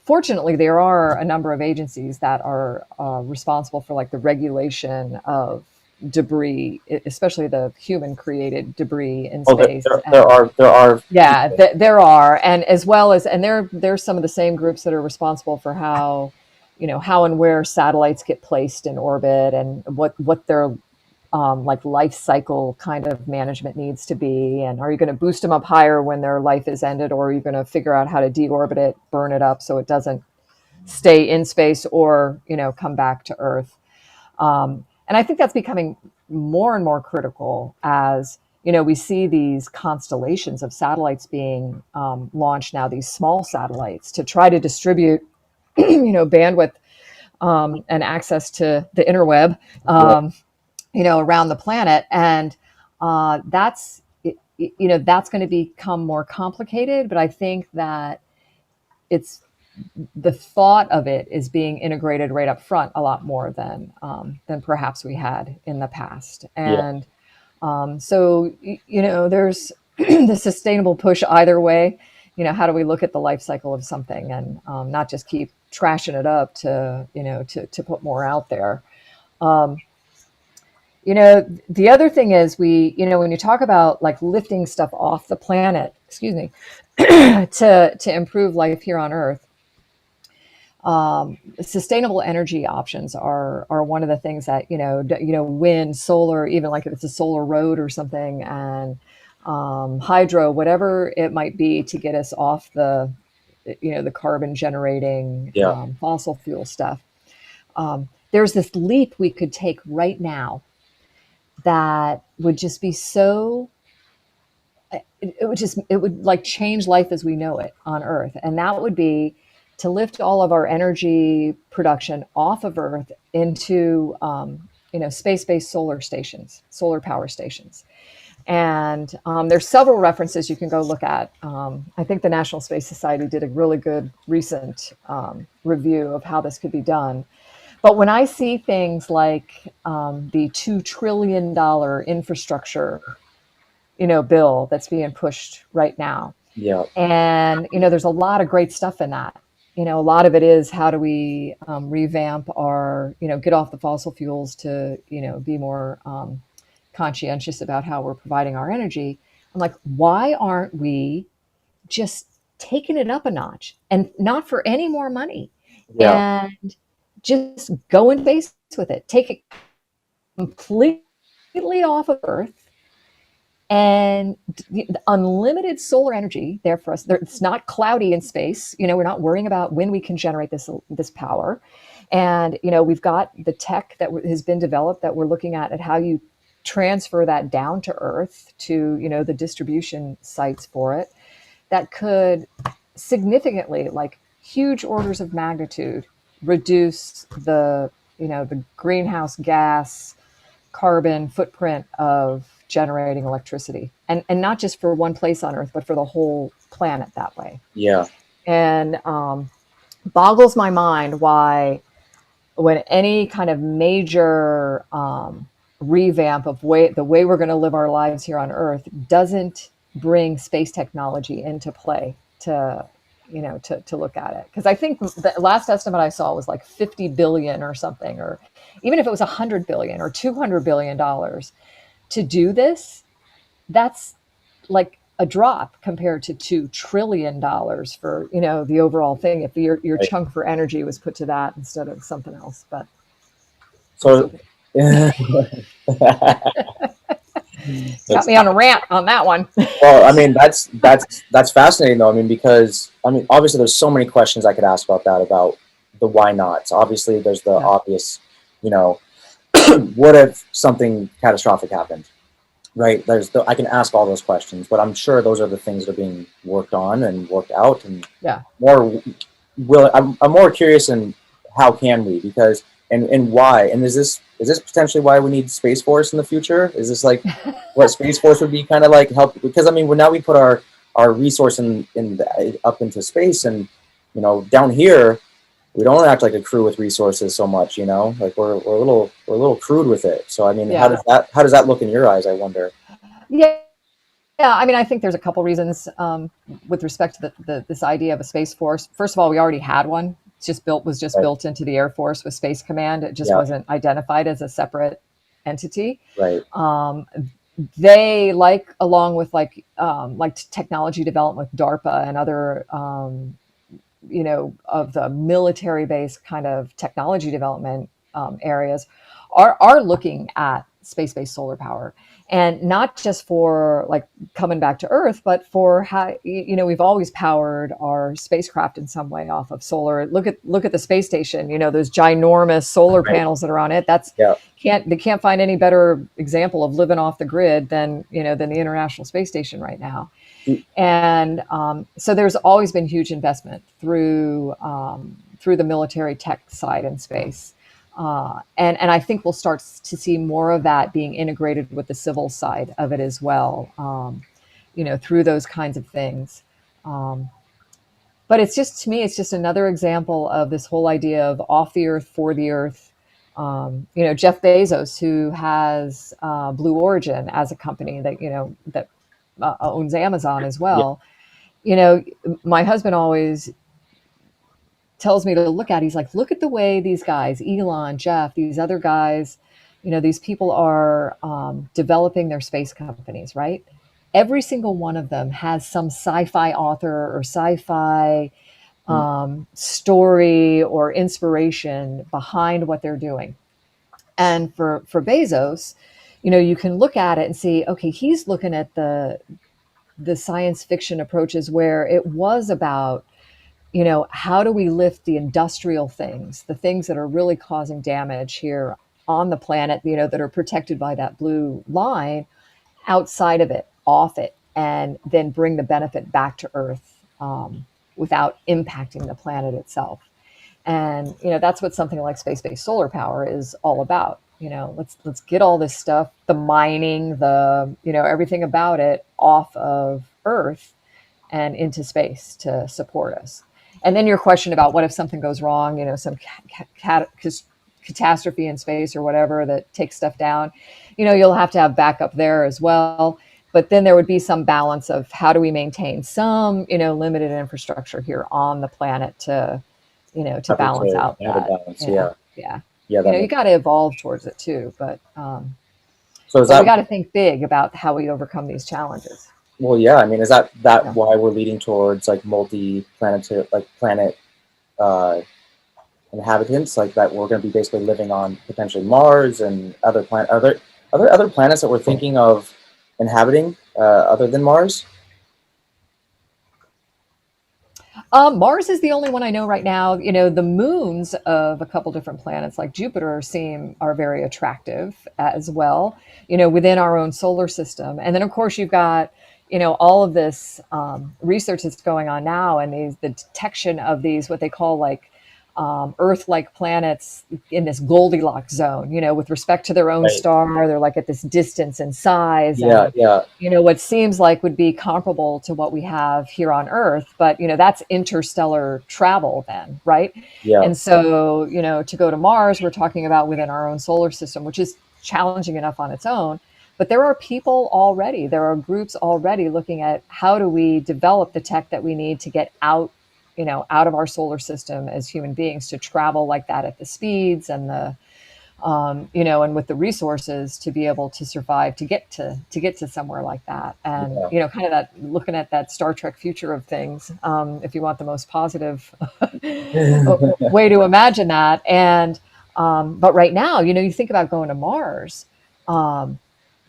fortunately, there are a number of agencies that are responsible for like the regulation of debris, especially the human created debris in oh, space. And there are yeah, there are, and as well as, and there's some of the same groups that are responsible for how and where satellites get placed in orbit, and what their like life cycle kind of management needs to be. And are you going to boost them up higher when their life is ended, or are you going to figure out how to deorbit it, burn it up so it doesn't stay in space or come back to Earth? And I think that's becoming more and more critical as we see these constellations of satellites being launched now, these small satellites to try to distribute bandwidth and access to the interweb, yeah, around the planet. And that's going to become more complicated, but I think that it's the thought of it is being integrated right up front a lot more than perhaps we had in the past. yeah, And so there's the sustainable push either way. How do we look at the life cycle of something, and not just keep trashing it up to put more out there. um, the other thing is, when you talk about like lifting stuff off the planet, excuse me, to improve life here on Earth, sustainable energy options are one of the things that wind, solar, even like if it's a solar road or something, and hydro, whatever it might be, to get us off the carbon generating yeah, fossil fuel stuff. There's this leap we could take right now that would just be so, it would like change life as we know it on Earth. And that would be to lift all of our energy production off of Earth into space-based solar power stations. And there's several references you can go look at. I think the National Space Society did a really good recent review of how this could be done. But when I see things like the $2 trillion infrastructure, bill that's being pushed right now, yeah, and there's a lot of great stuff in that. A lot of it is, how do we revamp our, get off the fossil fuels to, be more conscientious about how we're providing our energy. I'm like, why aren't we just taking it up a notch, and not for any more money, yeah, and just go in face with it, take it completely off of Earth, and unlimited solar energy there for us. It's not cloudy in space. We're not worrying about when we can generate this power. And we've got the tech that has been developed, that we're looking at how you transfer that down to Earth to the distribution sites for it, that could significantly, like huge orders of magnitude, reduce the greenhouse gas carbon footprint of generating electricity, and not just for one place on Earth, but for the whole planet that way. Yeah. And boggles my mind why, when any kind of major revamp of the way we're going to live our lives here on Earth doesn't bring space technology into play to, to look at it. Because I think the last estimate I saw was like 50 billion or something, or even if it was 100 billion or 200 billion dollars to do this, that's like a drop compared to $2 trillion for, the overall thing. If your Right. chunk for energy was put to that instead of something else, but So, got me on a rant on that one. well, I mean, that's fascinating though. I mean, because I mean, obviously, there's so many questions I could ask about that, about the why nots. Obviously, there's the Yeah. obvious, what if something catastrophic happened, right? I can ask all those questions, but I'm sure those are the things that are being worked on and worked out, and Yeah. I'm more curious in how can we, because and why, and is this potentially why we need Space Force in the future? Is this like what Space Force would be kind of like help? Because I mean, now we put our resource up into space, and down here we don't act like a crew with resources so much. Like we're a little crude with it. So I mean, Yeah. how does that look in your eyes, I wonder? Yeah. Yeah, I mean, I think there's a couple reasons with respect to this idea of a Space Force. First of all, we already had one. Was just Right. built into the Air Force with Space Command. It just Yeah. wasn't identified as a separate entity. Right. They along with technology development with DARPA and other of the military based kind of technology development areas are looking at space-based solar power, and not just for like coming back to Earth, but for how we've always powered our spacecraft in some way off of solar. Look at the space station. Those ginormous solar Right. panels that are on it. That's Yeah. they can't find any better example of living off the grid than the International Space Station right now. And so there's always been huge investment through the military tech side in space. And I think we'll start to see more of that being integrated with the civil side of it as well, through those kinds of things. But to me, it's just another example of this whole idea of off the Earth, for the Earth. Jeff Bezos, who has Blue Origin as a company that owns Amazon as well. My husband always tells me to look at. He's like, look at the way these guys, Elon, Jeff, these other guys, these people are developing their space companies, right? Every single one of them has some sci-fi author or sci-fi story or inspiration behind what they're doing. And for Bezos, you can look at it and see, okay, he's looking at the science fiction approaches where it was about, how do we lift the industrial things, the things that are really causing damage here on the planet, that are protected by that blue line, outside of it, off it, and then bring the benefit back to Earth without impacting the planet itself. And that's what something like space-based solar power is all about. Let's get all this stuff, the mining, the everything about it, off of Earth and into space to support us. And then your question about what if something goes wrong, some catastrophe in space or whatever that takes stuff down, you'll have to have backup there as well. But then there would be some balance of how do we maintain some, limited infrastructure here on the planet to balance out that. Balance, Yeah. Yeah. You got to evolve towards it too, but So we got to think big about how we overcome these challenges. Well, yeah. I mean, is that Yeah. why we're leading towards like multi-planetary, planet inhabitants, like that we're going to be basically living on potentially Mars and other planet? Are there other planets that we're thinking of inhabiting other than Mars? Mars is the only one I know right now. The moons of a couple different planets like Jupiter are very attractive as well, within our own solar system. And then of course you've got, all of this research that's going on now, and the detection of these, what they call like Earth-like planets in this Goldilocks zone, with respect to their own Right. star. They're like at this distance and size, Yeah. and Yeah. what seems like would be comparable to what we have here on Earth, but that's interstellar travel then, right? Yeah. And so, to go to Mars, we're talking about within our own solar system, which is challenging enough on its own. But there are people already, there are groups already looking at how do we develop the tech that we need to get out of our solar system as human beings, to travel like that at the speeds and the and with the resources to be able to survive, to get to somewhere like that. And Yeah. kind of that, looking at that Star Trek future of things, if you want the most positive way to imagine that. And but right now, you think about going to Mars. um,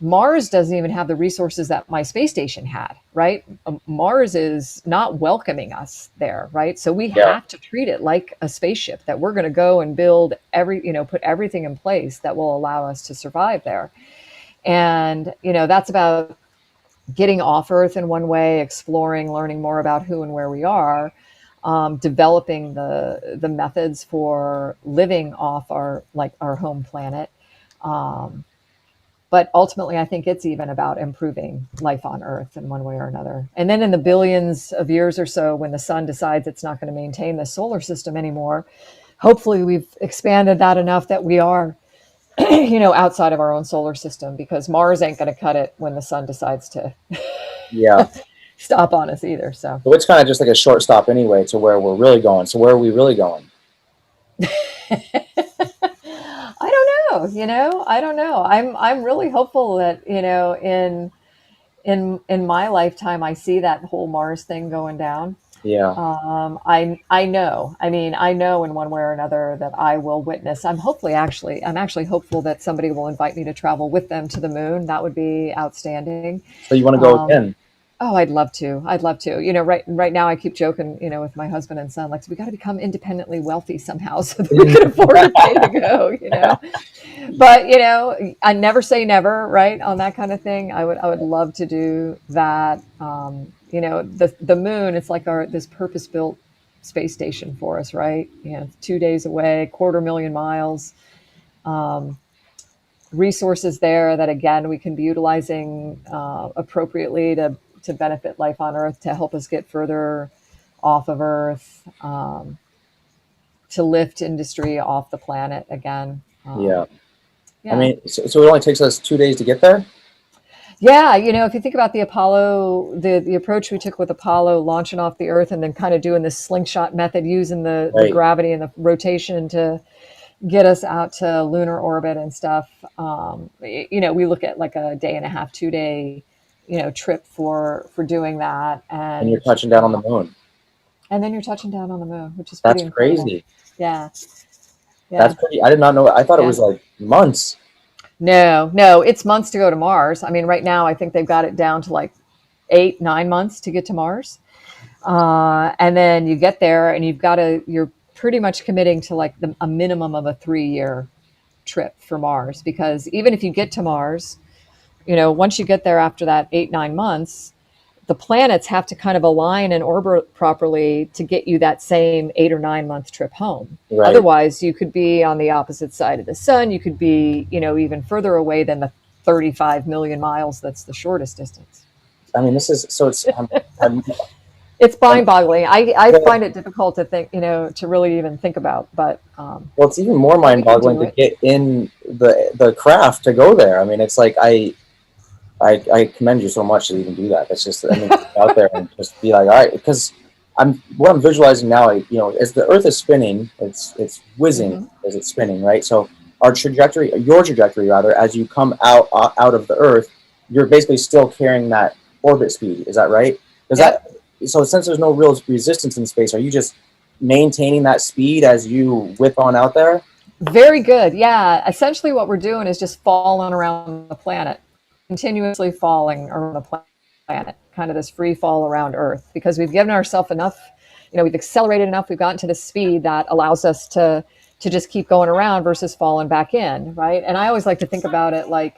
Mars doesn't even have the resources that my space station had, right? Mars is not welcoming us there, right? So we Yeah. have to treat it like a spaceship, that we're going to go and build put everything in place that will allow us to survive there. And, that's about getting off Earth in one way, exploring, learning more about who and where we are, developing the methods for living off our home planet. Um, but ultimately, I think it's even about improving life on Earth in one way or another. And then in the billions of years or so, when the sun decides it's not going to maintain the solar system anymore, hopefully we've expanded that enough that we are, outside of our own solar system, because Mars ain't going to cut it when the sun decides to Yeah. stop on us either. So So it's kind of just like a short stop anyway to where we're really going. So where are we really going? I don't know, I don't know. I'm really hopeful that, in my lifetime, I see that whole Mars thing going down. Yeah. I know. I mean, I know in one way or another that I will witness. I'm actually hopeful that somebody will invite me to travel with them to the moon. That would be outstanding. So you want to go Um, again? oh, I'd love to. I'd love to. Right now I keep joking, with my husband and son, like, so we got to become independently wealthy somehow so that we can afford to pay to go. But I never say never, right? On that kind of thing. I would love to do that. The moon, it's like this purpose built space station for us, right? 2 days away, 250,000 miles. Um, Resources there that, again, we can be utilizing appropriately to benefit life on Earth, to help us get further off of Earth, to lift industry off the planet again. Yeah. I Yeah. mean, so it only takes us 2 days to get there? Yeah, if you think about the Apollo, the approach we took with Apollo launching off the Earth and then kind of doing this slingshot method, using the Right. gravity and the rotation to get us out to lunar orbit and stuff. We look at like a day and a half, 2 day, trip for doing that, And you're touching down on the moon. and then you're touching down on the moon, which is pretty That's incredible. crazy. Yeah, That's yeah, pretty. I did not know. I thought it yeah. was like months. No, it's months to go to Mars. I mean, right now I think they've got it down to like 8, 9 months to get to Mars. And then you get there and you're pretty much committing to like a minimum of a 3 year trip for Mars, because even if you get to Mars, once you get there after that 8, 9 months, the planets have to kind of align and orbit properly to get you that same 8 or 9 month trip home. Right. Otherwise, you could be on the opposite side of the sun. You could be, even further away than the 35 million miles. That's the shortest distance. I mean, this is so. It's I'm mind-boggling. I well, find it difficult to think, to really even think about, but well, it's even more we can mind-boggling do to it. get in the craft to go there. I mean, it's like I commend you so much to even do that. That's just, I mean, to get out there and just be like, all right, because what I'm visualizing now, as the Earth is spinning, it's whizzing Hmm. as it's spinning, right? So your trajectory rather, as you come out of the Earth, you're basically still carrying that orbit speed. Is that right? Does Yep. so since there's no real resistance in space, are you just maintaining that speed as you whip on out there? Very good. Yeah. Essentially, what we're doing is just falling around the planet, continuously falling around the planet, kind of this free fall around Earth, because we've given ourselves enough, we've accelerated enough, we've gotten to the speed that allows us to just keep going around versus falling back in, right? And I always like to think about it like,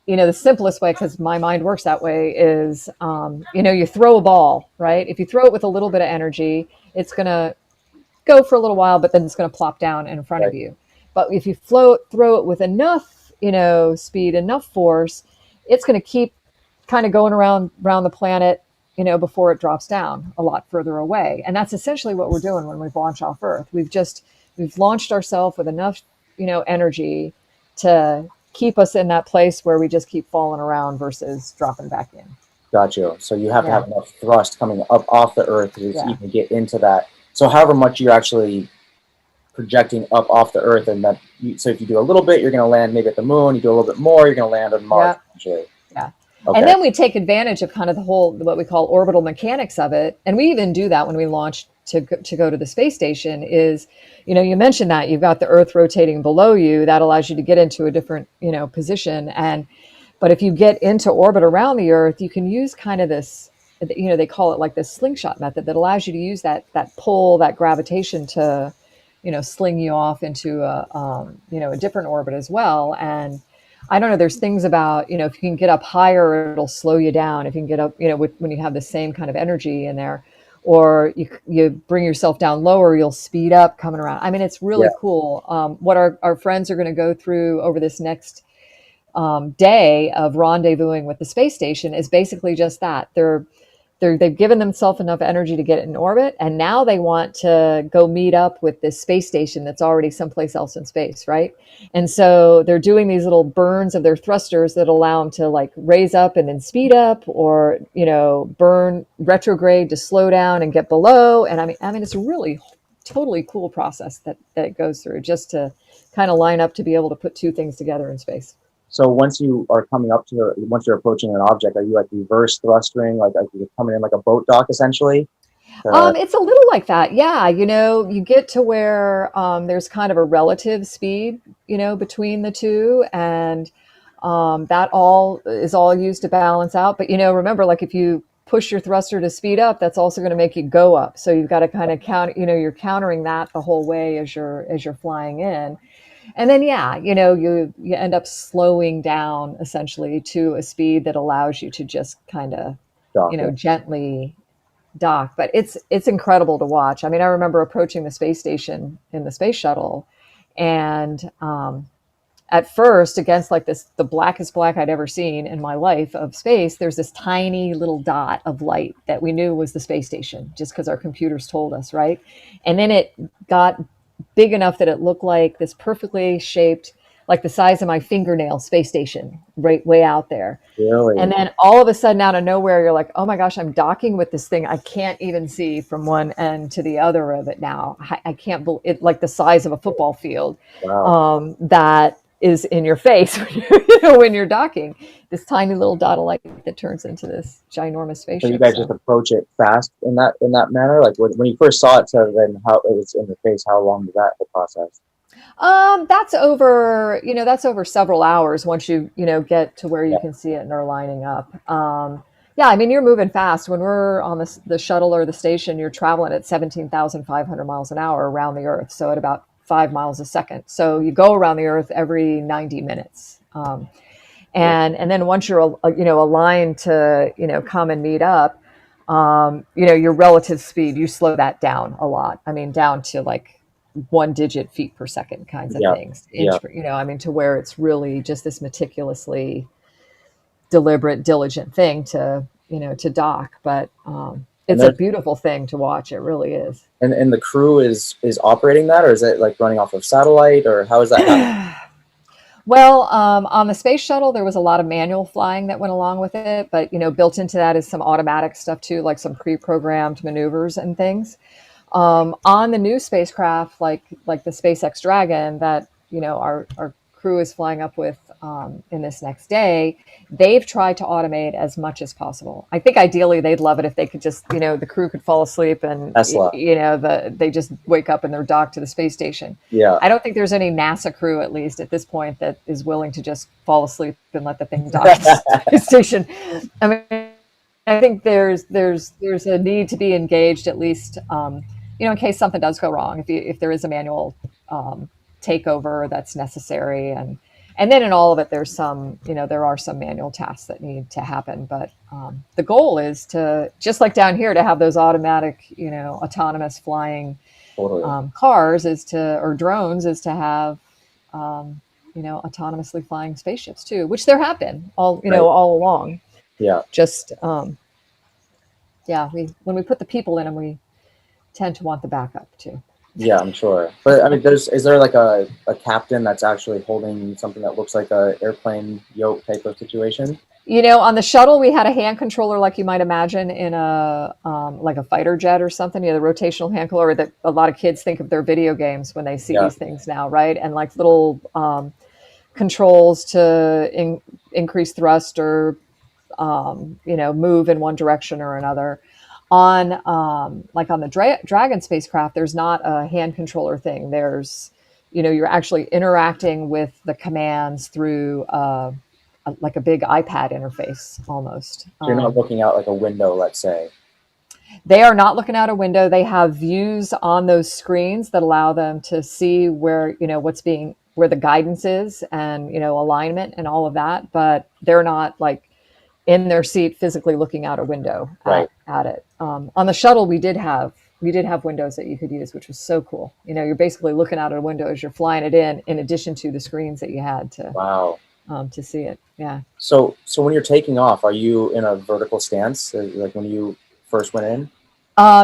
the simplest way, because my mind works that way, is, you throw a ball, right? If you throw it with a little bit of energy, it's going to go for a little while, but then it's going to plop down in front of you. But if you throw it with enough, speed, enough force, it's going to keep kind of going around the planet, before it drops down a lot further away. And that's essentially what we're doing when we launch off Earth. We've launched ourselves with enough, energy to keep us in that place where we just keep falling around versus dropping back in. Gotcha. So you have to have enough thrust coming up off the Earth to even get into that. So however much you're actually projecting up off the Earth, and that so if you do a little bit, you're going to land maybe at the moon. You do a little bit more, you're going to land on Mars eventually. Yeah. Okay. And then we take advantage of kind of the whole, what we call orbital mechanics of it. And we even do that when we launch to go to the space station is, you mentioned that you've got the Earth rotating below you. That allows you to get into a different, position. But if you get into orbit around the Earth, you can use kind of this, they call it like this slingshot method that allows you to use that pull, that gravitation to, sling you off into a different orbit as well. And I don't know, there's things about, if you can get up higher, it'll slow you down. If you can get up, when you have the same kind of energy in there, or you bring yourself down lower, you'll speed up coming around. I mean, it's really cool. What our friends are going to go through over this next day of rendezvousing with the space station is basically just that. They've given themselves enough energy to get in orbit, and now they want to go meet up with this space station that's already someplace else in space, right? And so they're doing these little burns of their thrusters that allow them to like raise up and then speed up, or burn retrograde to slow down and get below. And I mean, it's a really totally cool process that it goes through just to kind of line up to be able to put two things together in space. So once you are coming up to, once you're approaching an object, are you like reverse thrusting, like you're coming in like a boat dock essentially? It's a little like that. Yeah. You get to where there's kind of a relative speed, between the two. And that all is all used to balance out. But, remember, like if you push your thruster to speed up, that's also going to make you go up. So you've got to kind of count, you're countering that the whole way as you're flying in. And then, you end up slowing down essentially to a speed that allows you to just kind of, gently dock. But it's incredible to watch. I mean, I remember approaching the space station in the space shuttle, and at first, against like the blackest black I'd ever seen in my life of space, there's this tiny little dot of light that we knew was the space station, just because our computers told us, right? And then it got big enough that it looked like this perfectly shaped, like the size of my fingernail space station, right way out there. Really? And then all of a sudden, out of nowhere, you're like, oh my gosh, I'm docking with this thing I can't even see from one end to the other of it now. I can't believe it, like the size of a football field. Wow. That is in your face when you're docking. This tiny little dot of light that turns into this ginormous spaceship. So you guys just approach it fast in that manner? Like when you first saw it, to then how it was in your face, how long was that the process? That's over several hours once you get to where you can see it and are lining up. I mean, you're moving fast. When we're on the shuttle or the station, you're traveling at 17,500 miles an hour around the Earth. So at about 5 miles a second. So you go around the Earth every 90 minutes. And then once you're, aligned to, come and meet up, your relative speed, you slow that down a lot. I mean, down to like 1-digit feet per second kinds of things, to where it's really just this meticulously deliberate, diligent thing to dock. But, it's a beautiful thing to watch. It really is. And the crew is operating that, or is it like running off of satellite, or how is that happening? Well, on the space shuttle, there was a lot of manual flying that went along with it, but built into that is some automatic stuff too, like some pre-programmed maneuvers and things. On the new spacecraft, like the SpaceX Dragon, that our crew is flying up with in this next day, they've tried to automate as much as possible. I think ideally they'd love it if they could just, the crew could fall asleep and, they just wake up and they're docked to the space station. Yeah. I don't think there's any NASA crew, at least at this point, that is willing to just fall asleep and let the thing dock to the space station. I mean, I think there's a need to be engaged, at least, in case something does go wrong, if there is a manual takeover that's necessary. And then in all of it, there's some, there are some manual tasks that need to happen. But the goal is to, just like down here, to have those automatic, autonomous flying Totally. cars or drones is to have, autonomously flying spaceships too, which there have been Right. all along. Yeah. Just, yeah, when we put the people in them, we tend to want the backup too. Yeah, I'm sure. But I mean, is there like a captain that's actually holding something that looks like a airplane yoke type of situation? On the shuttle, we had a hand controller like you might imagine in like a fighter jet or something. The rotational hand controller that a lot of kids think of their video games when they see Yeah. these things now, right? And like little controls to increase thrust or move in one direction or another. On the Dragon spacecraft, there's not a hand controller thing. There's, you're actually interacting with the commands through like a big iPad interface almost. So you're not looking out like a window, let's say. They are not looking out a window. They have views on those screens that allow them to see where, where the guidance is and, alignment and all of that. But they're not like in their seat physically looking out a window Right. at it. On the shuttle, we did have windows that you could use, which was so cool. You're basically looking out a window as you're flying it in addition to the screens that you had Wow. to see it. Yeah. So when you're taking off, are you in a vertical stance, like when you first went in?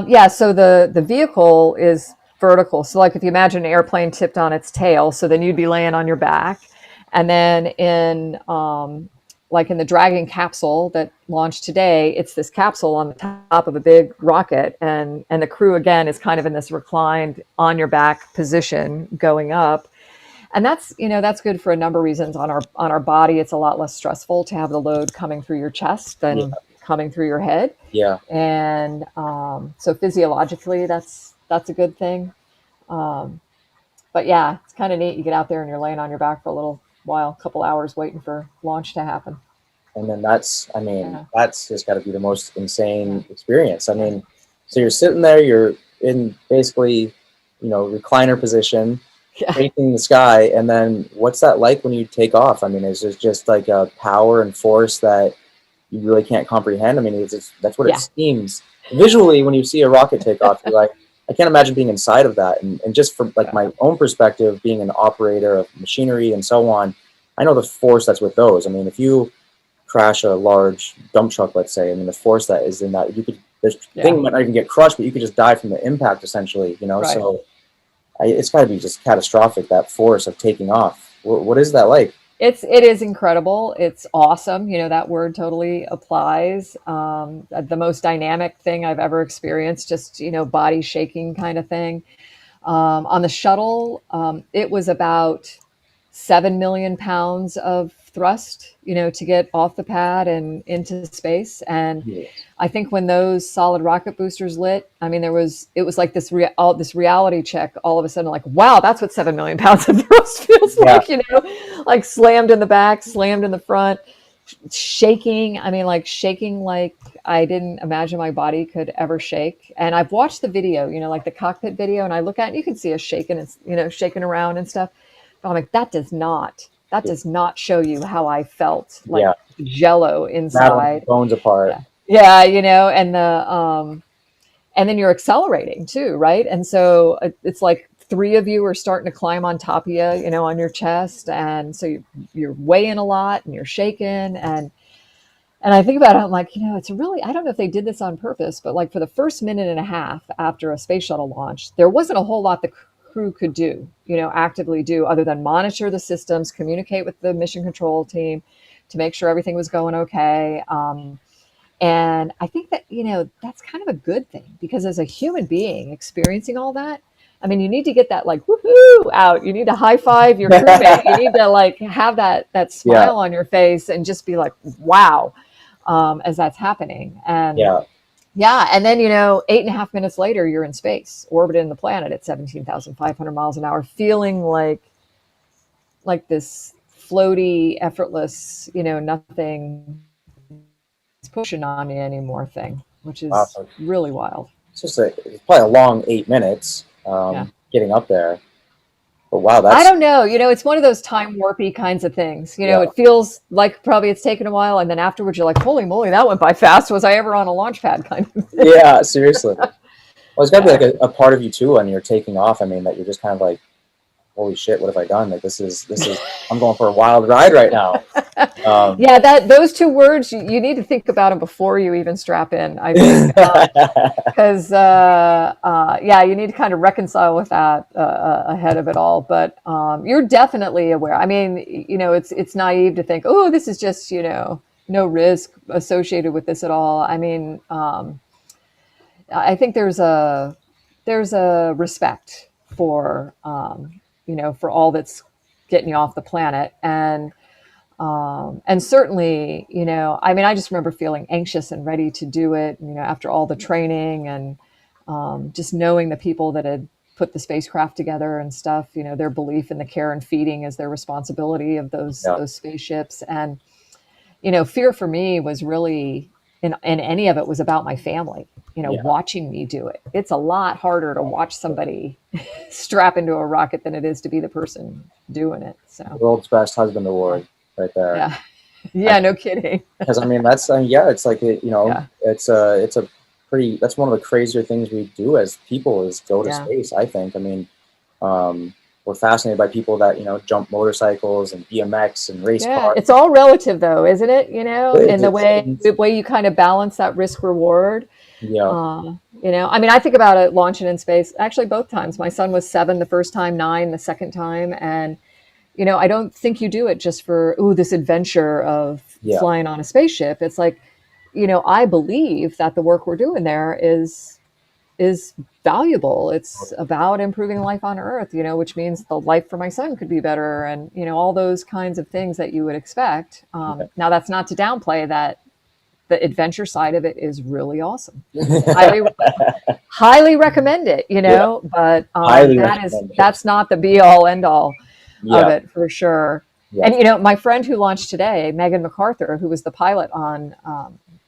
Yeah. So the vehicle is vertical. So like if you imagine an airplane tipped on its tail, so then you'd be laying on your back, and then in the Dragon capsule that launched today, it's this capsule on the top of a big rocket, and the crew again is kind of in this reclined on your back position going up. And that's good for a number of reasons. On our body, it's a lot less stressful to have the load coming through your chest Yeah. than coming through your head. Yeah. And so physiologically, that's a good thing. But yeah, it's kind of neat. You get out there and you're laying on your back for a little while, a couple hours waiting for launch to happen. And then that's Yeah. just got to be the most Yeah. insane experience. I mean, so you're sitting there, you're in basically, recliner position, Yeah. facing the sky, and then what's that like when you take off? I mean, is it just like a power and force that you really can't comprehend? I mean, that's what Yeah. it seems visually when you see a rocket take off. You're like, I can't imagine being inside of that. And just from like my own perspective, being an operator of machinery and so on, I know the force that's with those. I mean, if you crash a large dump truck, let's say, I mean, the force that is in that, this thing might not even get crushed, but you could just die from the impact, essentially. Right. So it's got to be just catastrophic, that force of taking off. What is that like? It is incredible. It's awesome. That word totally applies. The most dynamic thing I've ever experienced, just, body shaking kind of thing. On the shuttle, it was about 7 million pounds of thrust, to get off the pad and into space. And Yes. I think when those solid rocket boosters lit, I mean, it was like this reality check all of a sudden, like, wow, that's what 7 million pounds of thrust feels Yeah. like, like slammed in the back, slammed in the front, shaking. I mean, like shaking like I didn't imagine my body could ever shake. And I've watched the video, like the cockpit video, and I look at it, and you can see us shaking and, shaking around and stuff. But I'm like, that does not show you how I felt, like jello Rattling inside. bones apart. Yeah, and then you're accelerating too, right? And so it's like three of you are starting to climb on top of you, on your chest, and so you're weighing a lot and you're shaking, and I think about it, I'm like, it's really, I don't know if they did this on purpose, but like for the first minute and a half after a space shuttle launch, there wasn't a whole lot the crew could do, actively do, other than monitor the systems, communicate with the mission control team to make sure everything was going okay. And I think that, that's kind of a good thing, because as a human being experiencing all that, I mean, you need to get that like woohoo out. You need to high five your crewmate. You need to like have that smile on your face and just be like, wow, as that's happening. And and then 8.5 minutes later, you're in space, orbiting the planet at 17,500 miles an hour, feeling like this floaty, effortless, nothing pushing on you anymore thing, which is really wild. It's probably a long 8 minutes getting up there. But wow, I don't know. It's one of those time warpy kinds of things. It feels like probably it's taken a while, and then afterwards you're like, holy moly, that went by fast. Was I ever on a launch pad kind of thing? Yeah, seriously. Well, it's got to be like a part of you too when you're taking off. I mean, that you're just kind of like, holy shit, what have I done? Like this is I'm going for a wild ride right now. Yeah, that those two words you need to think about them before you even strap in. I think because yeah, you need to kind of reconcile with that ahead of it all. But you're definitely aware. I mean, it's naive to think, oh, this is just no risk associated with this at all. I mean, I think there's a respect for for all that's getting you off the planet, and certainly, I mean, I just remember feeling anxious and ready to do it, after all the training and just knowing the people that had put the spacecraft together and stuff, their belief in the care and feeding as their responsibility of those Yeah, those spaceships. And, fear for me was really, in any of it, was about my family, yeah. watching me do it. It's a lot harder to watch somebody strap into a rocket than it is to be the person doing it. So, World's best husband yeah. award right there. Yeah. Yeah, no kidding. Because I mean, that's yeah, it's like Yeah. it's a pretty. That's one of the crazier things we do as people is go to Yeah. space. I think. I mean, we're fascinated by people that jump motorcycles and BMX and race Yeah. cars. It's all relative though, isn't it? In the way It's the way you kind of balance that risk reward. yeah, I mean, I think about it launching in space actually both times. My son was 7 the first time, 9 the second time. And, I don't think you do it just for, ooh, this adventure of yeah, flying on a spaceship. It's like, I believe that the work we're doing there is valuable. It's about improving life on Earth, which means the life for my son could be better, and all those kinds of things that you would expect. Now, that's not to downplay that the adventure side of it is really awesome. Highly, highly recommend it. yeah. But Highly recommend it. that's not the be all end all of Yeah, it for sure. yeah. And my friend who launched today, Megan MacArthur, who was the pilot on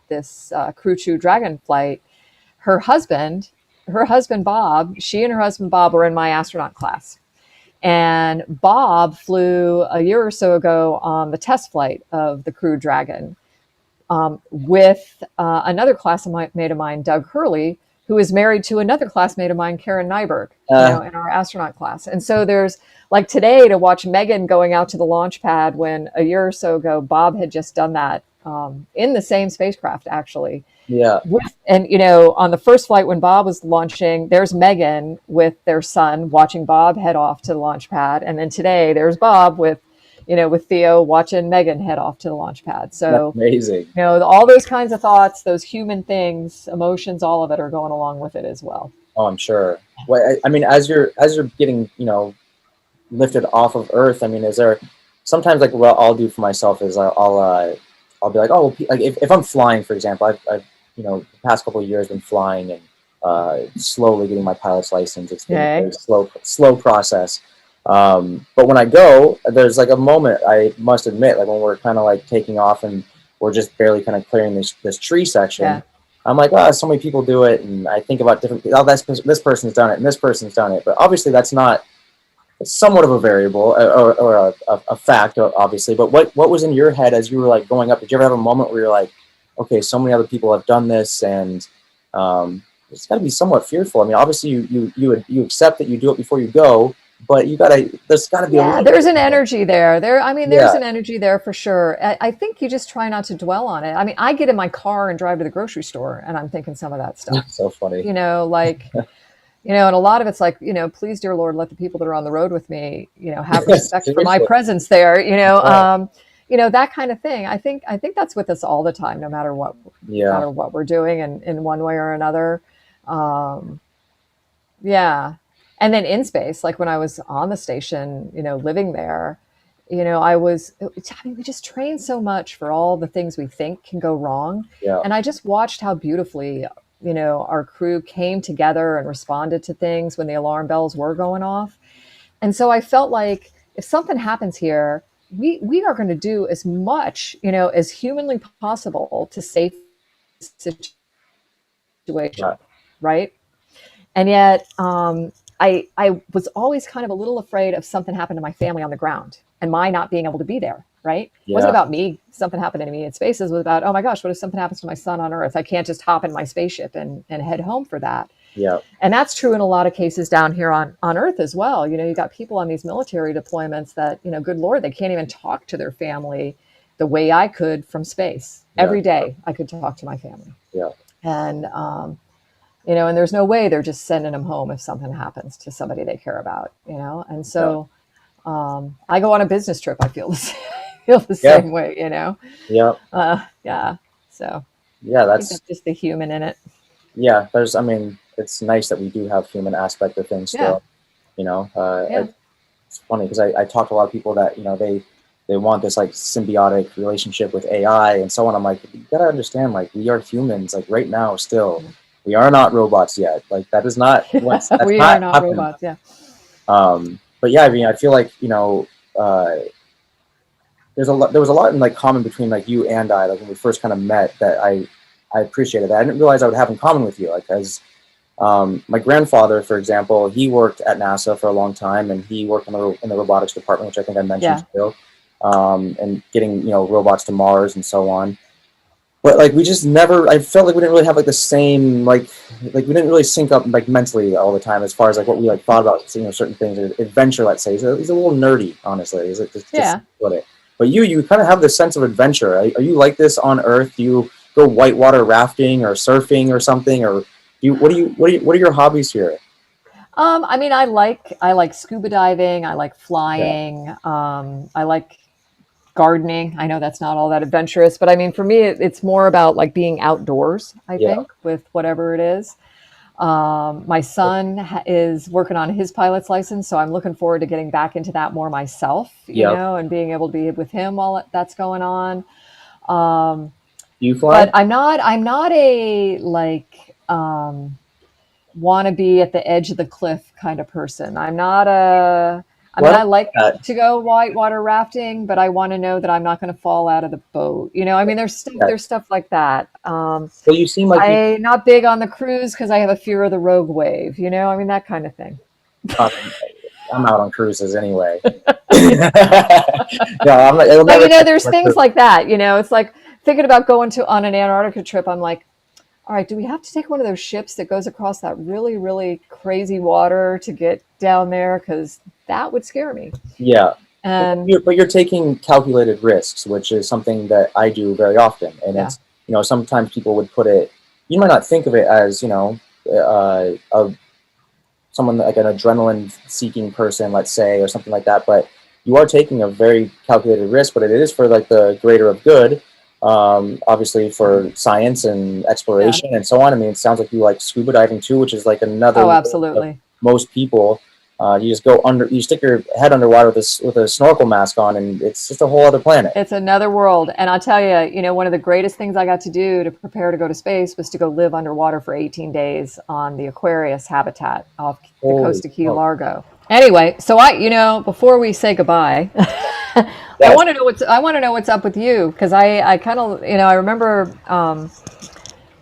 this Crew 2 Dragon flight, her husband, Bob, she and her husband Bob were in my astronaut class. And Bob flew a year or so ago on the test flight of the Crew Dragon with another classmate of mine, Doug Hurley, who is married to another classmate of mine, Karen Nyberg, in our astronaut class. And so there's like today to watch Megan going out to the launch pad when a year or so ago, Bob had just done that in the same spacecraft, actually. Yeah. And, on the first flight when Bob was launching, there's Megan with their son watching Bob head off to the launch pad. And then today there's Bob with Theo watching Megan head off to the launch pad. So That's amazing. all those kinds of thoughts, those human things, emotions, all of it are going along with it as well. Oh, I'm sure. Well, I mean, as you're getting lifted off of Earth, I mean, is there sometimes like what I'll do for myself is I'll be like, oh, well, like if I'm flying, for example, I've the past couple of years been flying and slowly getting my pilot's license. It's been a very slow process. But when I go, there's like a moment, I must admit, like when we're kind of like taking off and we're just barely kind of clearing this tree section. Yeah. I'm like, oh, so many people do it, and I think about different. Oh, this person's done it, and this person's done it. But obviously, that's not. It's somewhat of a variable or a fact, obviously. But what was in your head as you were like going up? Did you ever have a moment where you're like, okay, so many other people have done this, and it's got to be somewhat fearful. I mean, obviously, you accept that you do it before you go, but there's got to be there's an energy there. There's an energy there for sure. I think you just try not to dwell on it. I mean, I get in my car and drive to the grocery store, and I'm thinking some of that stuff. So funny. And a lot of it's like, please, dear Lord, let the people that are on the road with me, have respect for my presence there. That kind of thing. I think that's with us all the time, no matter what, no matter what we're doing, in one way or another. And then in space, like when I was on the station, living there, we just train so much for all the things we think can go wrong. Yeah. And I just watched how beautifully, our crew came together and responded to things when the alarm bells were going off. And so I felt like if something happens here, we are going to do as much, as humanly possible to save the situation. Right. And yet, I was always kind of a little afraid of something happened to my family on the ground and my not being able to be there. Right. It wasn't about me. Something happened to me in space. It was about, oh my gosh, what if something happens to my son on Earth? I can't just hop in my spaceship and head home for that. Yeah. And that's true in a lot of cases down here on Earth as well. You got people on these military deployments that, good Lord, they can't even talk to their family the way I could from space. Yeah. Every day I could talk to my family. Yeah. And, and there's no way they're just sending them home if something happens to somebody they care about, And so I go on a business trip, I feel feel the Yeah. same way, Yeah. Yeah. So Yeah. I think That's, that's just the human in it. yeah. I mean, it's nice that we do have human aspect of things Yeah. still, Yeah. it's funny because I talk to a lot of people that, they want this like symbiotic relationship with AI and so on. I'm like, you gotta understand, like we are humans, like right now still, we are not robots yet. Like that's We are not not happening. robots. Yeah. But yeah, I mean, I feel like, there was a lot in like common between like you and I, like when we first kind of met, that I appreciated that. I didn't realize I would have in common with you, like as my grandfather, for example, he worked at NASA for a long time, and he worked in the robotics department, which I think I mentioned Yeah. too, and getting robots to Mars and so on. But like we just never, I felt like we didn't really have like the same like we didn't really sync up like mentally all the time as far as like what we like thought about certain things, adventure, let's say. So he's a little nerdy, honestly. Is it just Yeah. what it? But you kind of have this sense of adventure. Are you like this on Earth? Do you go whitewater rafting or surfing or something, or what are your hobbies here? I mean, I like scuba diving. I like Yeah. flying. I like gardening. I know that's not all that adventurous, but I mean, for me, it's more about like being outdoors, I Yeah. think, with whatever it is. My son is working on his pilot's license, so I'm looking forward to getting back into that more myself, Yeah. and being able to be with him while that's going on. Um, Do you but fly? I'm not a like want to be at the edge of the cliff kind of person. I'm not a. I Well, mean, I I don't like like that. to go whitewater rafting, but I want to know that I'm not going to fall out of the boat. I mean, Yeah. there's stuff like that. Well, you seem like you. I not big on the cruise because I have a fear of the rogue wave. I mean that kind of thing. Um, I'm out on cruises anyway. No, I'm not, it'll But never catch there's my things cruise. like that. It's like thinking about going to on an Antarctica trip. I'm like, all right, do we have to take one of those ships that goes across that really, really crazy water to get down there? Because that would scare me. Yeah. And But you're taking calculated risks, which is something that I do very often. And yeah, it's, sometimes people would put it, you might not think of it as, someone like an adrenaline seeking person, let's say, or something like that. But you are taking a very calculated risk, but it is for like the greater of good. Obviously for science and yeah. exploration and so on. I mean, it sounds like you like scuba diving too, which is like another Oh, world of absolutely. most people. You just go under, you stick your head underwater with a snorkel mask on, and it's just a whole other planet. It's another world. And I'll tell you, one of the greatest things I got to do to prepare to go to space was to go live underwater for 18 days on the Aquarius habitat off the Holy coast of Key smoke! Largo. Anyway, so before we say goodbye, I Yes, want to know what's up with you because I kind of, I remember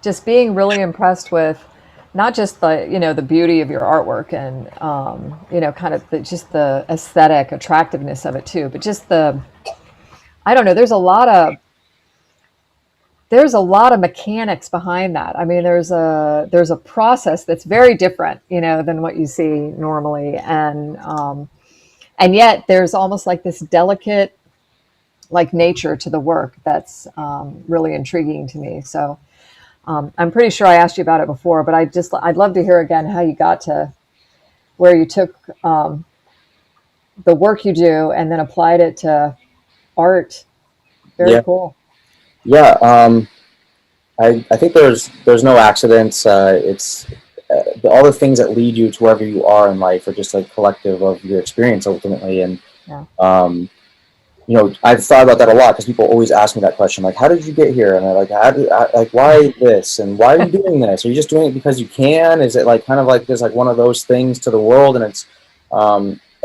just being really impressed with not just the beauty of your artwork and kind of just the aesthetic attractiveness of it too, but just I don't know, there's a lot of mechanics behind that. I mean, there's a process that's very different, than what you see normally, and yet there's almost like this delicate like nature to the work that's really intriguing to me. So I'm pretty sure I asked you about it before, but I'd love to hear again how you got to where you took the work you do and then applied it to art. Very yeah, cool. yeah. I think there's no accidents. It's all the things that lead you to wherever you are in life are just like collective of your experience ultimately. And Yeah. um, I've thought about that a lot because people always ask me that question, like, "How did you get here?" And they're like, like, why this? And why are you doing this? Are you just doing it because you can? Is it like kind of like there's like one of those things to the world? And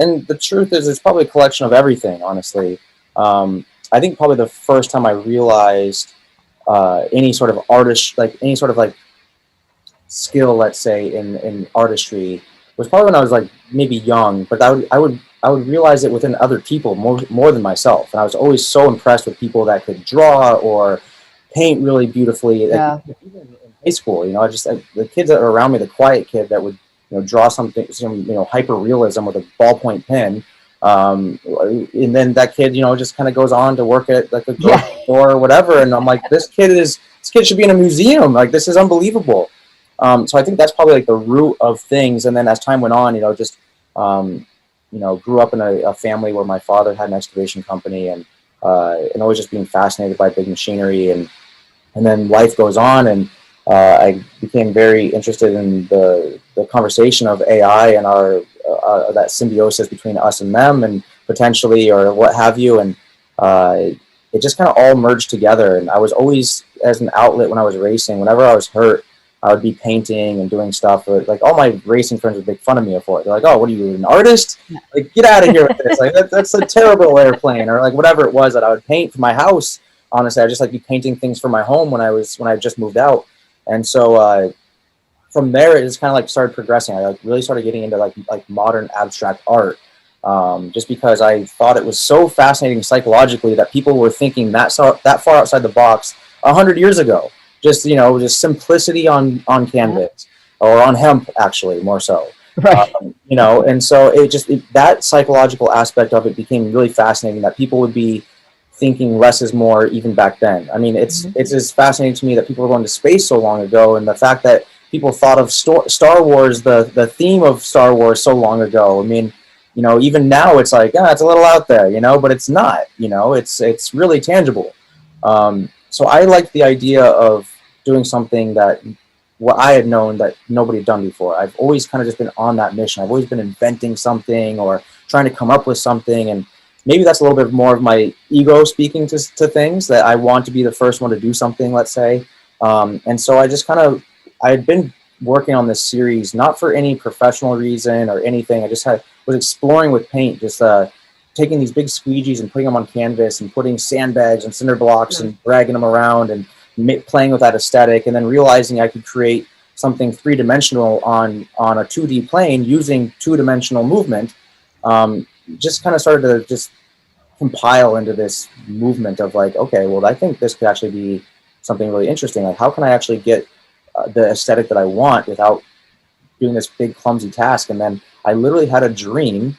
and the truth is, it's probably a collection of everything. Honestly, I think probably the first time I realized any sort of artist, like any sort of like skill, let's say in artistry, was probably when I was like maybe young, but I would realize it within other people more than myself, and I was always so impressed with people that could draw or paint really beautifully. Like Yeah. even in high school. The kids that are around me, the quiet kid that would, draw something, some, hyper realism with a ballpoint pen. And then that kid, just kind of goes on to work at like a grocery store or whatever. And I'm like, this kid should be in a museum. Like, this is unbelievable. So I think that's probably like the root of things. And then as time went on, grew up in a family where my father had an excavation company, and always just being fascinated by big machinery, and then life goes on, and I became very interested in the conversation of AI and our that symbiosis between us and them, and potentially, or what have you, and it just kind of all merged together. And I was always, as an outlet when I was racing, whenever I was hurt, I would be painting and doing stuff. Like, all my racing friends would make fun of me for it. They're like, "Oh, what are you, an artist? Like, get out of here with this! Like, that's a terrible airplane," or like whatever it was that I would paint for my house. Honestly, I just like be painting things for my home when I just moved out, and so from there it just kind of like started progressing. I like really started getting into like modern abstract art, just because I thought it was so fascinating psychologically that people were thinking that far outside the box 100 years ago. Just simplicity on canvas, or on hemp, actually, more so. Right. And so that psychological aspect of it became really fascinating, that people would be thinking less is more even back then. I mean, it's just fascinating to me that people were going to space so long ago, and the fact that people thought of Star Wars, the theme of Star Wars, so long ago. I mean, even now it's like, it's a little out there, but it's not. It's really tangible. So I liked the idea of doing something that what I had known that nobody had done before. I've always kind of just been on that mission. I've always been inventing something or trying to come up with something, and maybe that's a little bit more of my ego speaking to things, that I want to be the first one to do something, let's say. And so I had been working on this series, not for any professional reason or anything. I just was exploring with paint, just taking these big squeegees and putting them on canvas, and putting sandbags and cinder blocks and dragging them around, and playing with that aesthetic, and then realizing I could create something three-dimensional on a 2D plane using two-dimensional movement. Just kind of started to just compile into this movement of like, okay, well, I think this could actually be something really interesting. Like, how can I actually get the aesthetic that I want without doing this big clumsy task? And then I literally had a dream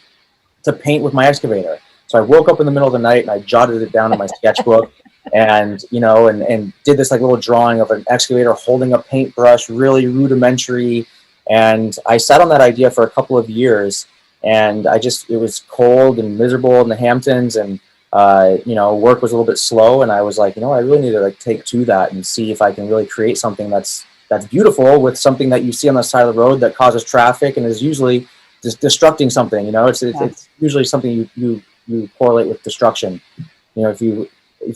to paint with my excavator. So I woke up in the middle of the night and I jotted it down in my sketchbook, and and did this like little drawing of an excavator holding a paintbrush, really rudimentary. And I sat on that idea for a couple of years, and it was cold and miserable in the Hamptons, and work was a little bit slow, and I was like, I really need to like take to that and see if I can really create something that's beautiful with something that you see on the side of the road that causes traffic and is usually just destructing something. It's usually something you correlate with destruction. If you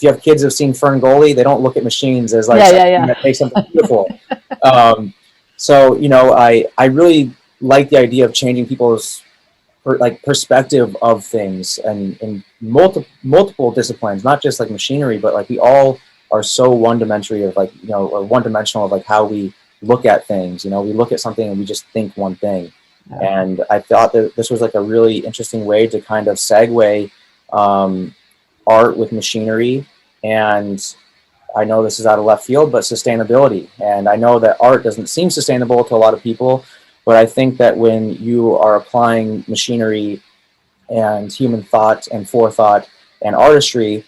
have kids who've seen Ferngully, they don't look at machines as like something that makes something beautiful. So I really like the idea of changing people's perspective of things, and in multiple disciplines, not just like machinery, but like we all are so one-dimensional of or one-dimensional of like how we look at things. We look at something and we just think one thing. And I thought that this was like a really interesting way to kind of segue art with machinery. And I know this is out of left field, but sustainability. And I know that art doesn't seem sustainable to a lot of people, but I think that when you are applying machinery and human thought and forethought and artistry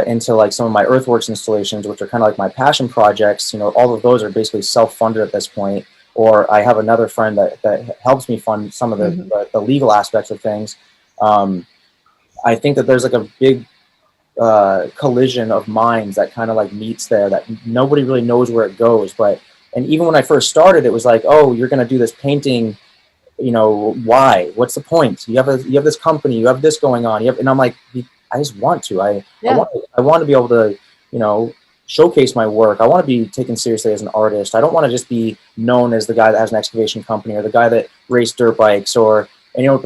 into like some of my earthworks installations, which are kind of like my passion projects, all of those are basically self-funded at this point. Or I have another friend that helps me fund some of the legal aspects of things. I think that there's like a big collision of minds that kind of like meets there, that nobody really knows where it goes. And even when I first started, it was like, oh, you're going to do this painting, why? What's the point? You have this company, you have this going on. And I'm like, I just want to. I want to be able to, showcase my work. I want to be taken seriously as an artist. I don't want to just be known as the guy that has an excavation company or the guy that raced dirt bikes but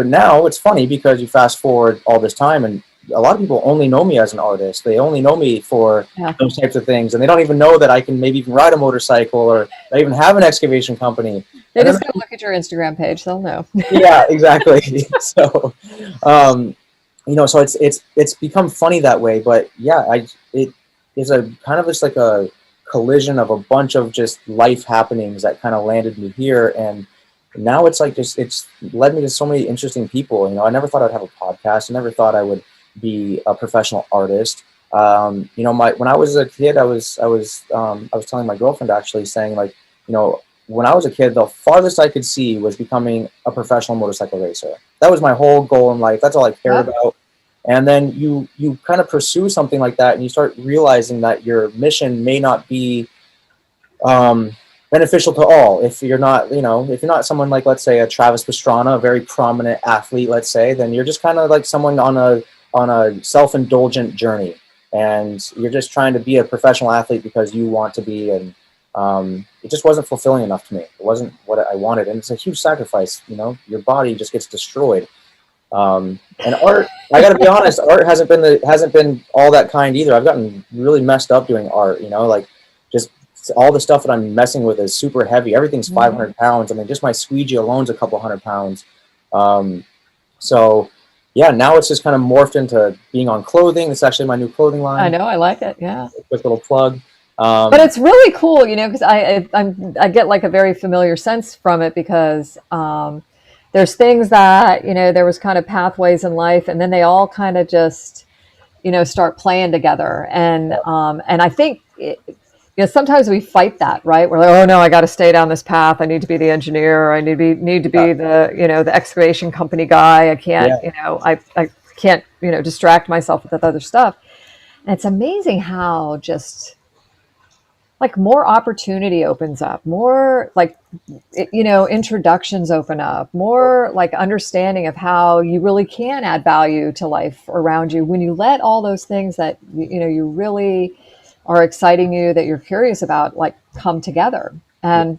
now it's funny because you fast forward all this time and a lot of people only know me as an artist. They only know me for those types of things, and they don't even know that I can maybe even ride a motorcycle or I even have an excavation company. They just go look at your Instagram page. They'll know. Yeah, exactly. So, so it's become funny that way, but yeah, it is a kind of just like a collision of a bunch of just life happenings that kind of landed me here. And now it's like it's led me to so many interesting people. You know, I never thought I'd have a podcast. I never thought I would be a professional artist. You know, when I was a kid, I was telling my girlfriend, actually, saying, like, you know, when I was a kid, the farthest I could see was becoming a professional motorcycle racer. That was my whole goal in life. That's all I cared about. And then you kind of pursue something like that, and you start realizing that your mission may not be beneficial to all. If you're not, you know, if you're not someone like, let's say, a Travis Pastrana, a very prominent athlete, let's say, then you're just kind of like someone on a self-indulgent journey, and you're just trying to be a professional athlete because you want to be. And it just wasn't fulfilling enough to me. It wasn't what I wanted, and it's a huge sacrifice. You know, your body just gets destroyed. And art, I got to be honest, art hasn't been all that kind either. I've gotten really messed up doing art. You know, like, just all the stuff that I'm messing with is super heavy. Everything's 500 pounds. I mean, just my squeegee alone's a couple hundred pounds. So yeah, now it's just kind of morphed into being on clothing. It's actually my new clothing line. I know, I like it. Yeah. A quick little plug. But it's really cool, you know, because I get like a very familiar sense from it, because there's things that, you know, there was kind of pathways in life, and then they all kind of just, you know, start playing together. And I think, you know, sometimes we fight that, right? We're like, oh no, I got to stay down this path. I need to be the engineer. Or I need to be the, you know, the excavation company guy. I can't, you know, I can't, you know, distract myself with that other stuff. And it's amazing how just, like, more opportunity opens up, more, like, you know, introductions open up, more like understanding of how you really can add value to life around you when you let all those things that, you know, you really are exciting you, that you're curious about, like, come together. And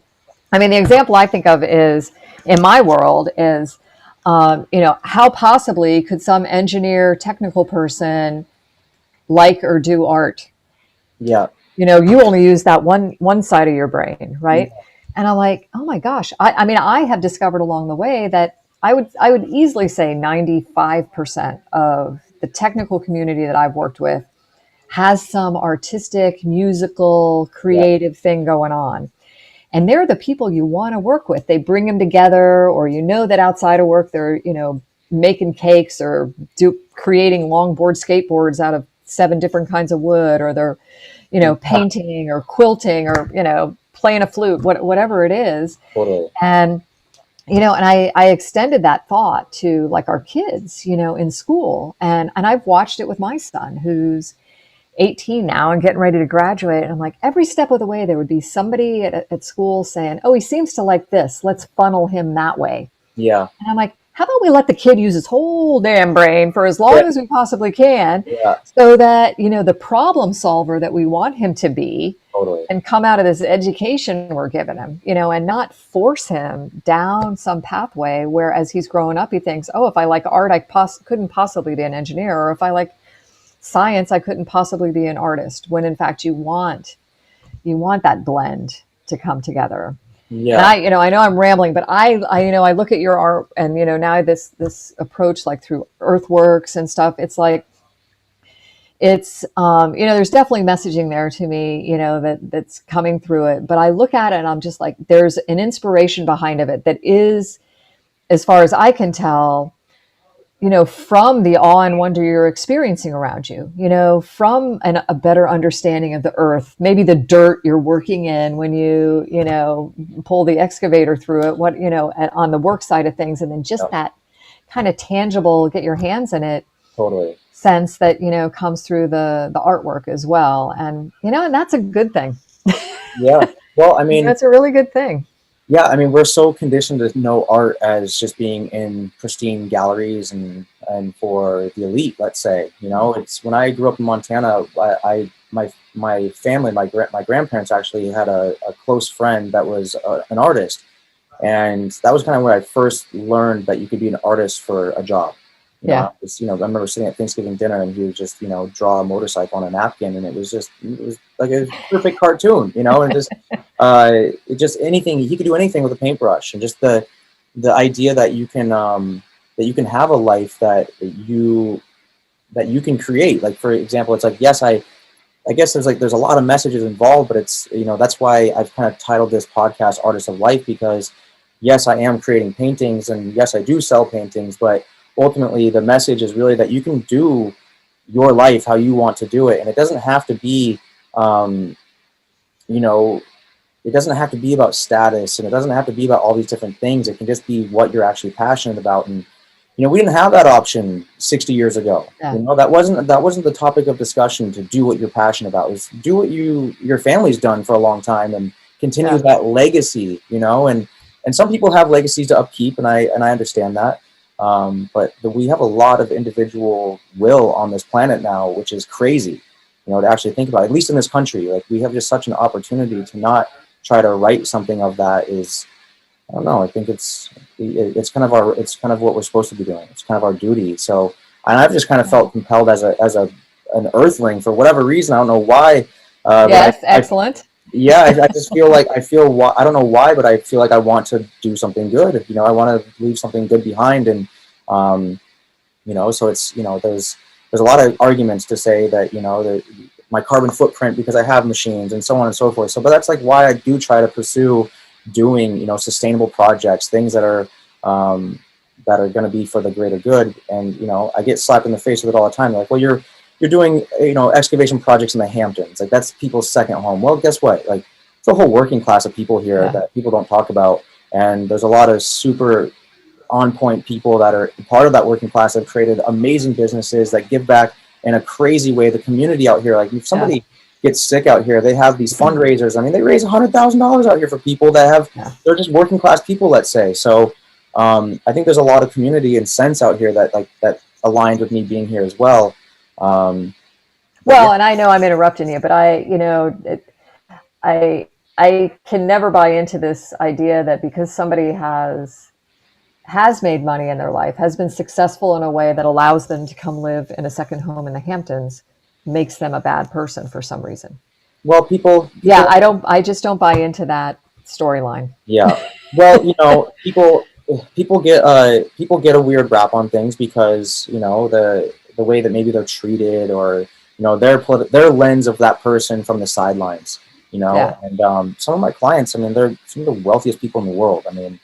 I mean, the example I think of is, in my world, is, you know, how possibly could some engineer, technical person like or do art? Yeah. You know, you only use that one side of your brain, right? And I'm like, oh my gosh. I mean, I have discovered along the way that I would easily say 95% of the technical community that I've worked with has some artistic, musical, creative thing going on. And they're the people you want to work with. They bring them together, or, you know, that outside of work, they're, you know, making cakes or creating longboard skateboards out of 7 different kinds of wood, or they're, you know, painting or quilting, or, you know, playing a flute, whatever it is. Totally. And, you know, and I extended that thought to, like, our kids, you know, in school. And I've watched it with my son, who's 18 now and getting ready to graduate. And I'm like, every step of the way, there would be somebody at school saying, oh, he seems to like this. Let's funnel him that way. Yeah. And I'm like, how about we let the kid use his whole damn brain for as long as we possibly can, so that, you know, the problem solver that we want him to be and come out of this education we're giving him, you know, and not force him down some pathway where, as he's growing up, he thinks, oh, if I like art, I couldn't possibly be an engineer, or if I like science, I couldn't possibly be an artist, when in fact you want that blend to come together. Yeah. And I know I'm rambling, but I you know, I look at your art, and, you know, now this approach, like, through earthworks and stuff, it's like, it's, you know, there's definitely messaging there to me, you know, that's coming through it. But I look at it and I'm just like, there's an inspiration behind of it that is, as far as I can tell, you know, from the awe and wonder you're experiencing around you, you know, from a better understanding of the earth, maybe the dirt you're working in when you know, pull the excavator through it, what, you know, on the work side of things. And then just that kind of tangible, get your hands in it sense that, you know, comes through the artwork as well. And, you know, and that's a good thing. Yeah. Well, I mean, that's a really good thing. Yeah, I mean, we're so conditioned to know art as just being in pristine galleries and for the elite, let's say. You know, it's, when I grew up in Montana, my family, my grandparents actually had a close friend that was an artist, and that was kind of where I first learned that you could be an artist for a job. You know, I remember sitting at Thanksgiving dinner, and he would just, you know, draw a motorcycle on a napkin, and it was like a perfect cartoon, you know, and just anything, he could do anything with a paintbrush, and just the idea that you can have a life that you can create. Like, for example, it's like, yes, I guess there's a lot of messages involved, but it's, that's why I've kind of titled this podcast Artist of Life, because yes, I am creating paintings, and yes, I do sell paintings, but ultimately the message is really that you can do your life how you want to do it. And it doesn't have to be, you know, it doesn't have to be about status, and it doesn't have to be about all these different things. It can just be what you're actually passionate about. And we didn't have that option 60 years ago. Yeah. That wasn't the topic of discussion, to do what you're passionate about. Is do what your family's done for a long time and continue that legacy. And some people have legacies to upkeep, and I understand that. But we have a lot of individual will on this planet now, which is crazy. To actually think about it. At least in this country, like, we have just such an opportunity to not try to write something of that. Is, I don't know. I think it's kind of what we're supposed to be doing. It's kind of our duty. So, and I've just kind of felt compelled as an earthling for whatever reason. I don't know why. Yes, excellent. I just feel like I don't know why, but I feel like I want to do something good. I want to leave something good behind, and so it's there's a lot of arguments to say that my carbon footprint, because I have machines and so on and so forth. So, but that's like why I do try to pursue doing sustainable projects, things that are going to be for the greater good. And I get slapped in the face with it all the time. Like, well, you're doing excavation projects in the Hamptons. Like, that's people's second home. Well, guess what? Like, it's a whole working class of people here that people don't talk about. And there's a lot of super on point people that are part of that working class that have created amazing businesses that give back in a crazy way. The community out here, like, if somebody gets sick out here, they have these fundraisers. I mean, they raise $100,000 out here for people that have they're just working class people, let's say. So I think there's a lot of community and sense out here that aligned with me being here as well. And I know I'm interrupting you, but I can never buy into this idea that because somebody has made money in their life, has been successful in a way that allows them to come live in a second home in the Hamptons, makes them a bad person for some reason. Well, people I just don't buy into that storyline. Yeah. Well, people get a weird rap on things because, the way that maybe they're treated, or, their lens of that person from the sidelines, and some of my clients, I mean, they're some of the wealthiest people in the world. I mean,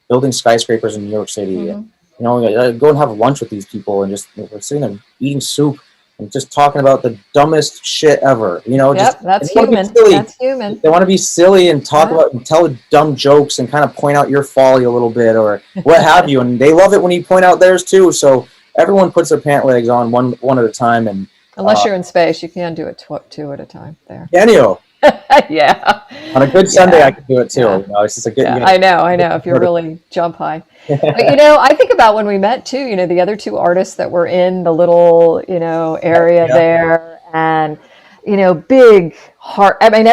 building skyscrapers in New York City. Mm-hmm. And, go and have lunch with these people, and just we're sitting there eating soup and just talking about the dumbest shit ever. That's human. That's human. They want to be silly and talk about and tell dumb jokes and kind of point out your folly a little bit or what have you. And they love it when you point out theirs too. So everyone puts their pant legs on one at a time. And unless you're in space, you can do it two at a time there. Can you? Yeah. On a good Sunday, I could do it too. It's just a good. I know. If you really jump high. But I think about when we met too. The other two artists that were in the little area there, and big heart. I mean,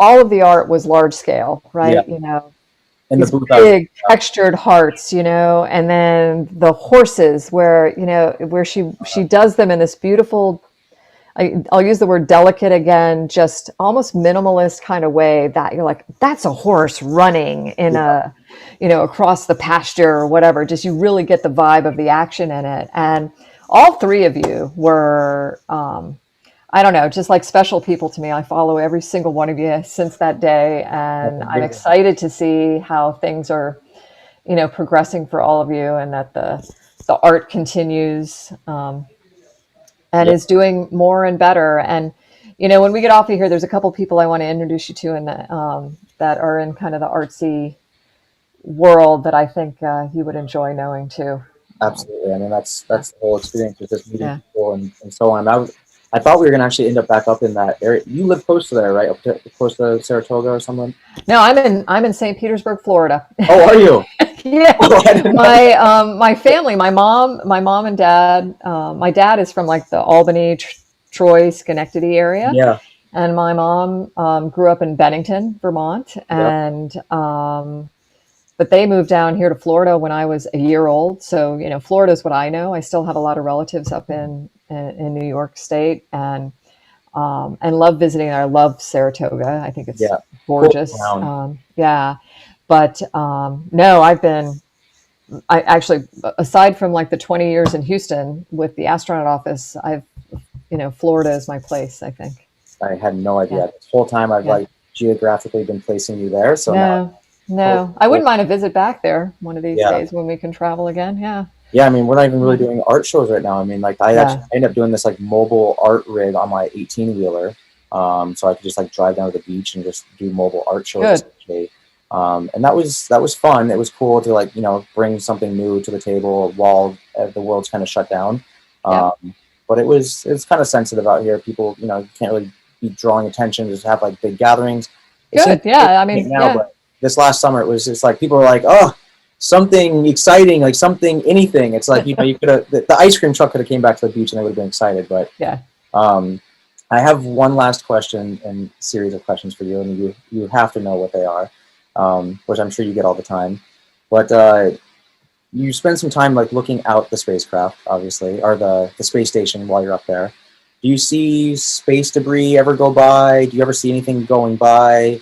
all of the art was large scale, right? And these big textured hearts, and then the horses, where she does them in this beautiful. I'll use the word delicate again, just almost minimalist kind of way that you're like, that's a horse running in across the pasture or whatever. Just, you really get the vibe of the action in it. And all three of you were, I don't know, just like special people to me. I follow every single one of you since that day. And I'm excited to see how things are, progressing for all of you, and that the art continues, and is doing more and better. And, when we get off of here, there's a couple people I want to introduce you to, and that are in kind of the artsy world that I think you would enjoy knowing too. Absolutely. I mean, that's the whole experience with just meeting people and so on. I thought we were going to actually end up back up in that area. You live close to there, right? Close to Saratoga or something? No, I'm in St. Petersburg, Florida. Oh, are you? Yeah. My family, my mom and dad, my dad is from like the Albany, Troy, Schenectady area. Yeah. And my mom grew up in Bennington, Vermont. And, but they moved down here to Florida when I was a year old. So, Florida is what I know. I still have a lot of relatives up in New York State, and love visiting there. I love Saratoga. I think it's gorgeous. Cool. But no, I actually, aside from like the 20 years in Houston with the astronaut office, Florida is my place, I think. I had no idea. Yeah. This whole time I've Yeah. like geographically been placing you there. So now, No, no. I wouldn't mind a visit back there one of these yeah. days when we can travel again. Yeah. Yeah, I mean, we're not even really Yeah. doing art shows right now. I mean, like I actually Yeah. ended up doing this like mobile art rig on my 18 wheeler, so I could just like drive down to the beach and just do mobile art shows Good. essentially. And that was fun. It was cool to like bring something new to the table while the world's kind of shut down. Yep. But it's kind of sensitive out here. People you can't really be drawing attention. Just have like big gatherings. It seems Good. Yeah. I right mean, now, yeah. but this last summer it was just like people were like, oh, something exciting, like something, anything. It's like you could have the ice cream truck could have came back to the beach and they would have been excited. But Yeah. I have one last question and series of questions for you, and you have to know what they are, which I'm sure you get all the time. But you spend some time like looking out the spacecraft, obviously, or the space station while you're up there. Do you see space debris ever go by? Do you ever see anything going by?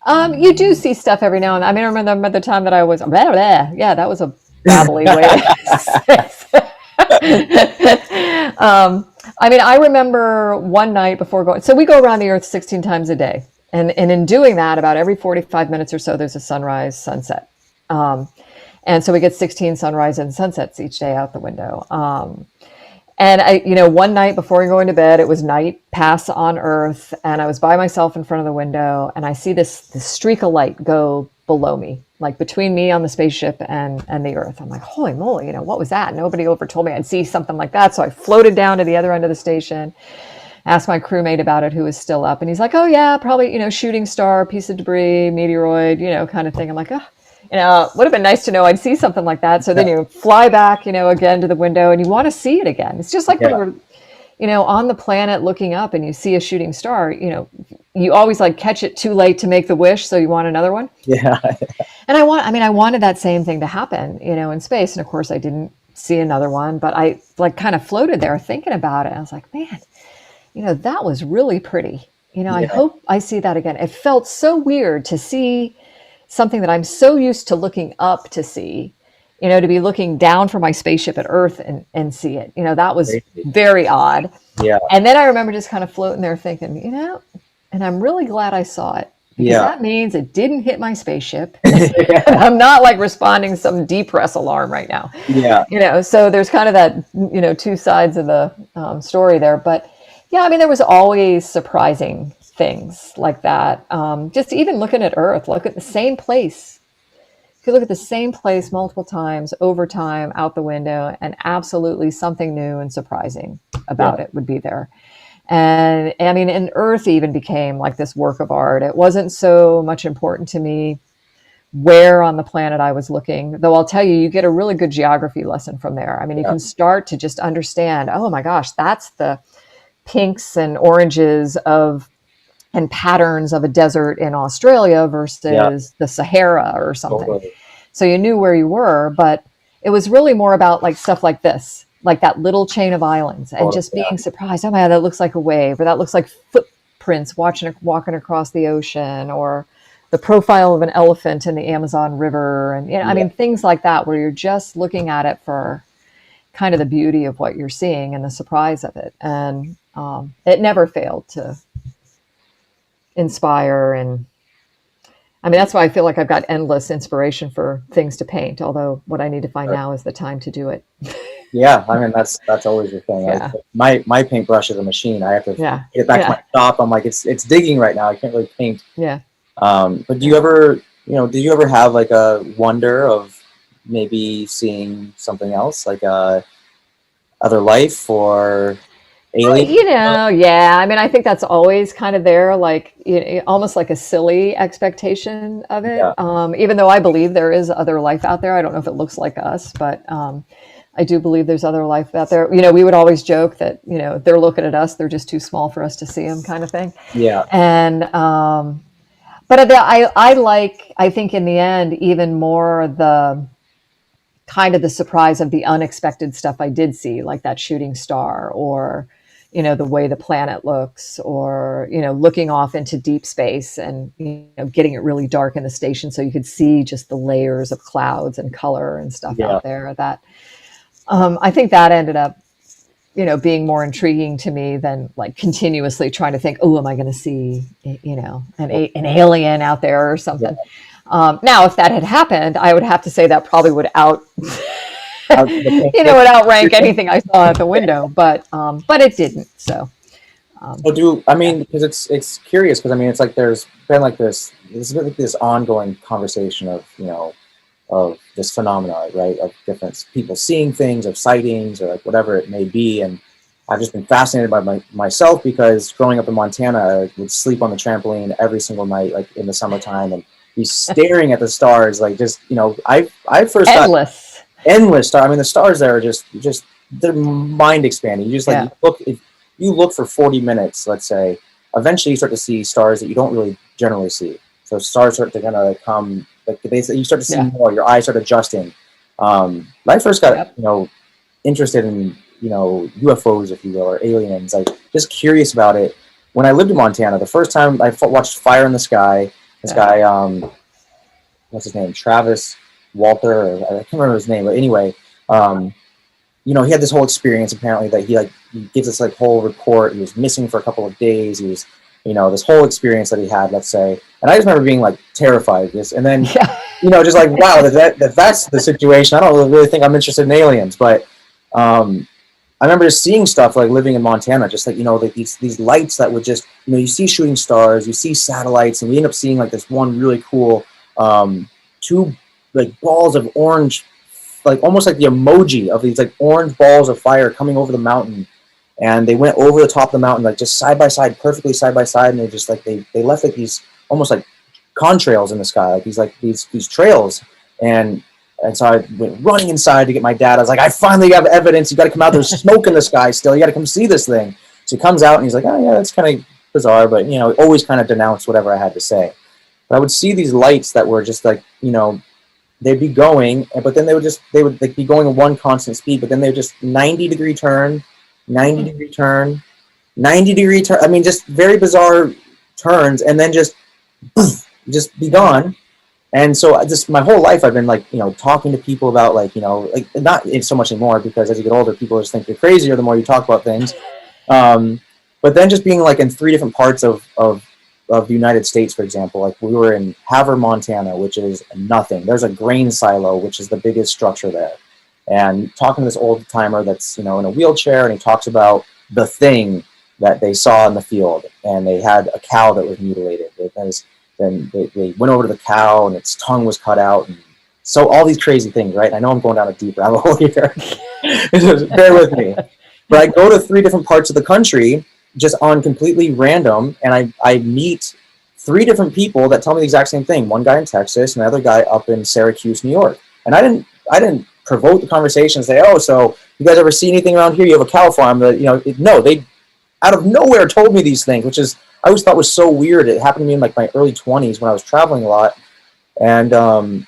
You do see stuff every now and then. I mean, I remember the time that I was, blah, blah. Yeah, that was a babbly way to say. I mean, I remember one night before going, so we go around the Earth 16 times a day. And in doing that, about every 45 minutes or so, there's a sunrise, sunset. And so we get 16 sunrise and sunsets each day out the window. And one night before going to bed, it was night pass on Earth, and I was by myself in front of the window, and I see this streak of light go below me, like between me on the spaceship and the Earth. I'm like, holy moly, what was that? Nobody ever told me I'd see something like that. So I floated down to the other end of the station, asked my crewmate about it, who was still up, and he's like, oh yeah, probably shooting star, piece of debris, meteoroid, kind of thing. I'm like, oh. Would have been nice to know I'd see something like that. So then you fly back, again to the window, and you want to see it again. It's just like when we're, on the planet looking up and you see a shooting star, you always like catch it too late to make the wish. So you want another one. Yeah. And I wanted that same thing to happen, in space. And of course I didn't see another one, but I like kind of floated there thinking about it. I was like, man, that was really pretty. I hope I see that again. It felt so weird to see something that I'm so used to looking up to see, to be looking down from my spaceship at Earth and see it. That was very odd. Yeah. And then I remember just kind of floating there thinking, and I'm really glad I saw it. Because that means it didn't hit my spaceship. I'm not like responding to some depress alarm right now. Yeah. So there's kind of that, two sides of the story there. But yeah, I mean, there was always surprising things like that. Just even looking at Earth, look at the same place. If you look at the same place multiple times over time out the window, and absolutely something new and surprising about it would be there. And I mean, and Earth even became like this work of art. It wasn't so much important to me where on the planet I was looking, though I'll tell you, you get a really good geography lesson from there. I mean, you can start to just understand, oh my gosh, that's the pinks and oranges and patterns of a desert in Australia versus the Sahara or something. Totally. So you knew where you were, but it was really more about like stuff like this, like that little chain of islands, and just being surprised. Oh my God, that looks like a wave, or that looks like footprints walking across the ocean, or the profile of an elephant in the Amazon River. And, I mean, things like that, where you're just looking at it for kind of the beauty of what you're seeing and the surprise of it. And it never failed to inspire. And I mean, that's why I feel like I've got endless inspiration for things to paint, although what I need to find now is the time to do it. Yeah, I mean, that's always the thing. Yeah. My paintbrush is a machine. I have to get back to my shop. I'm like, it's digging right now. I can't really paint. Yeah. But do you ever have like a wonder of maybe seeing something else, like other life or alien? Yeah. I mean, I think that's always kind of there, like almost like a silly expectation of it. Yeah. Even though I believe there is other life out there. I don't know if it looks like us, but I do believe there's other life out there. We would always joke that, they're looking at us, they're just too small for us to see them, kind of thing. Yeah. And but I think in the end, even more the kind of the surprise of the unexpected stuff I did see, like that shooting star, or, the way the planet looks, or, looking off into deep space and, getting it really dark in the station so you could see just the layers of clouds and color and stuff out there. That I think that ended up, you know, being more intriguing to me than like continuously trying to think, oh, am I going to see, you know, an alien out there or something? Now, if that had happened, I would have to say that probably would you know, would outrank anything I saw out the window, but it didn't. So, Well, I mean, because it's curious, because I mean, it's like there's been like there's been like this ongoing conversation of, you know, of this phenomena, right? Of different people seeing things, of sightings, or like whatever it may be. And I've just been fascinated by myself, because growing up in Montana, I would sleep on the trampoline every single night, like in the summertime, and be staring at the stars, like just, you know, I first endless. endless star. I mean, the stars there are just they're mind expanding. You just like you look, if you look for 40 minutes, let's say, eventually you start to see stars that you don't really generally see. So stars start to kind of come, like you start to see more. Your eyes start adjusting. When I first got you know, interested in, you know, UFOs, if you will, or aliens, like just curious about it. When I lived in Montana, the first time I watched Fire in the Sky, this guy, what's his name, Travis Walter, or I can't remember his name, but anyway, you know, he had this whole experience apparently that he gives us like whole report. He was missing for a couple of days. He was, you know, this whole experience that he had, let's say. And I just remember being like terrified of this. And then, you know, just like, wow, that's the situation. I don't really think I'm interested in aliens. But I remember just seeing stuff like living in Montana, just like, you know, like these lights that would just, you know, you see shooting stars, you see satellites, and we end up seeing like this one really cool two like balls of orange, like almost like the emoji of these like orange balls of fire coming over the mountain. And they went over the top of the mountain, like just side by side, perfectly side by side. And they just like, they left like these almost like contrails in the sky, like these trails. And so I went running inside to get my dad. I was like, I finally have evidence. You got to come out. There's smoke in the sky still. You got to come see this thing. So he comes out and he's like, oh yeah, that's kind of bizarre, but you know, always kind of denounced whatever I had to say. But I would see these lights that were just like, you know, they'd be going, but then they would like be going at one constant speed, but then they would just 90-degree turn, 90-degree turn, 90-degree turn. I mean, just very bizarre turns, and then just be gone. And so I just, my whole life I've been like, you know, talking to people about like, you know, like not so much anymore, because as you get older, people just think you're crazier the more you talk about things. But then just being like in 3 different parts of the United States, for example, like we were in Havre, Montana, which is nothing. There's a grain silo, which is the biggest structure there. And talking to this old timer that's, you know, in a wheelchair, and he talks about the thing that they saw in the field, and they had a cow that was mutilated. Then they went over to the cow and its tongue was cut out. And so all these crazy things, right? I know I'm going down a deep rabbit hole here. Bear with me. But I go to 3 different parts of the country just on completely random, and I meet 3 different people that tell me the exact same thing. One guy in Texas, and another guy up in Syracuse, New York. And I didn't provoke the conversation and say, oh, so you guys ever see anything around here? You have a cow farm. That, you know, no, they out of nowhere told me these things, which is, I always thought was so weird. It happened to me in like my early 20s when I was traveling a lot. And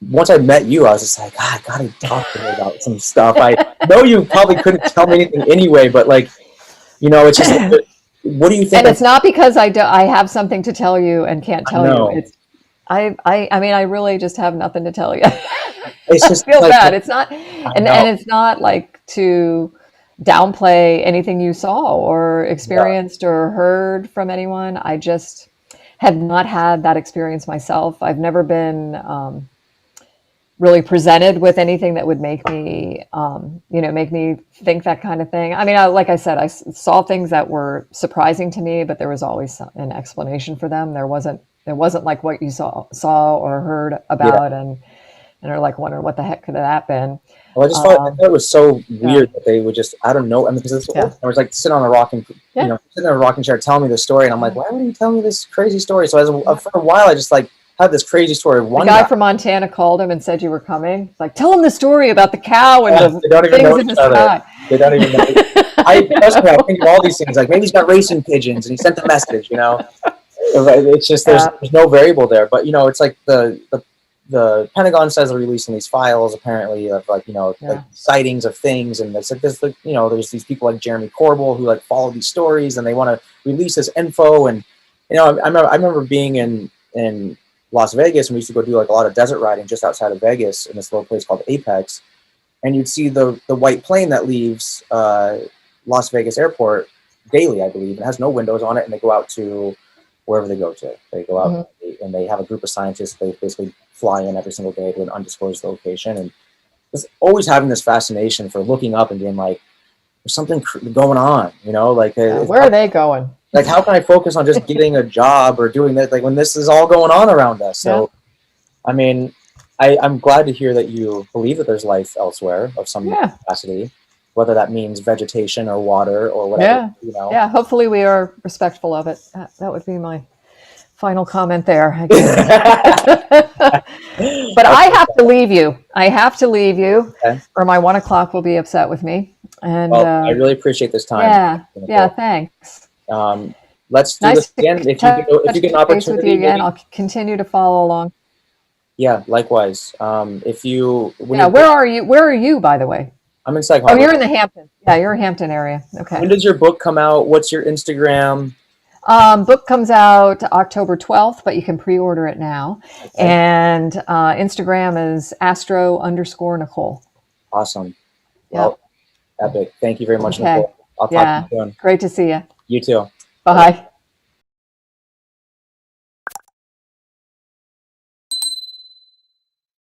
once I met you, I was just like, God, I gotta talk to her about some stuff. I know you probably couldn't tell me anything anyway, but like, you know, it's just, what do you think? And it's not because I have something to tell you and can't tell you. It's, I mean, I really just have nothing to tell you. It's just I feel like, bad. It's not, and it's not like to downplay anything you saw or experienced or heard from anyone. I just have not had that experience myself. I've never been really presented with anything that would make me, you know, make me think that kind of thing. I mean, like I said, I saw things that were surprising to me, but there was always an explanation for them. There wasn't like what you saw or heard about, and are like wondering what the heck could that been. Well, I thought it was so weird that they would just, I don't know, I mean, because I was like sitting on a rocking, you know, sitting in a rocking chair telling me the story, and I'm like, why would you tell me this crazy story? So for a while, I just like had this crazy story. One guy from Montana called him and said you were coming. Like, tell him the story about the cow and the things in the sky. They don't even know. I think of all these things. Like, maybe he's got racing pigeons and he sent a message. You know, it's just there's no variable there. But you know, it's like the Pentagon says they're releasing these files apparently of like, you know, like sightings of things, and they said this, you know, there's these people like Jeremy Corbell who like follow these stories and they want to release this info. And you know, I remember being in Las Vegas, and we used to go do like a lot of desert riding just outside of Vegas in this little place called Apex. and you'd see the white plane that leaves Las Vegas airport daily, I believe. It has no windows on it, and they go out to wherever they go to. They go out and they have a group of scientists. They basically fly in every single day to an undisclosed location, and just always having this fascination for looking up and being like, there's something going on, you know, like where are they going? Like, how can I focus on just getting a job or doing that, like, when this is all going on around us? So, I mean, I'm glad to hear that you believe that there's life elsewhere of some capacity, whether that means vegetation or water or whatever, you know. Yeah, hopefully we are respectful of it. That would be my final comment there, I guess. But I have to leave you. I have to leave you, or my 1 o'clock will be upset with me. And I really appreciate this time. Yeah, thanks. Let's do this again. If you get an opportunity, with you again, I'll continue to follow along. Yeah, likewise. Where are you? Where are you, by the way? I'm in Sag Harbor. Oh, you're in the Hampton. Yeah, you're in Hampton area. Okay. When does your book come out? What's your Instagram? Book comes out October 12th, but you can pre-order it now. Okay. And Instagram is astro_Nicole. Awesome. Well, epic. Thank you very much, Okay. Nicole. I'll talk to you soon. Great to see you. You too. Bye.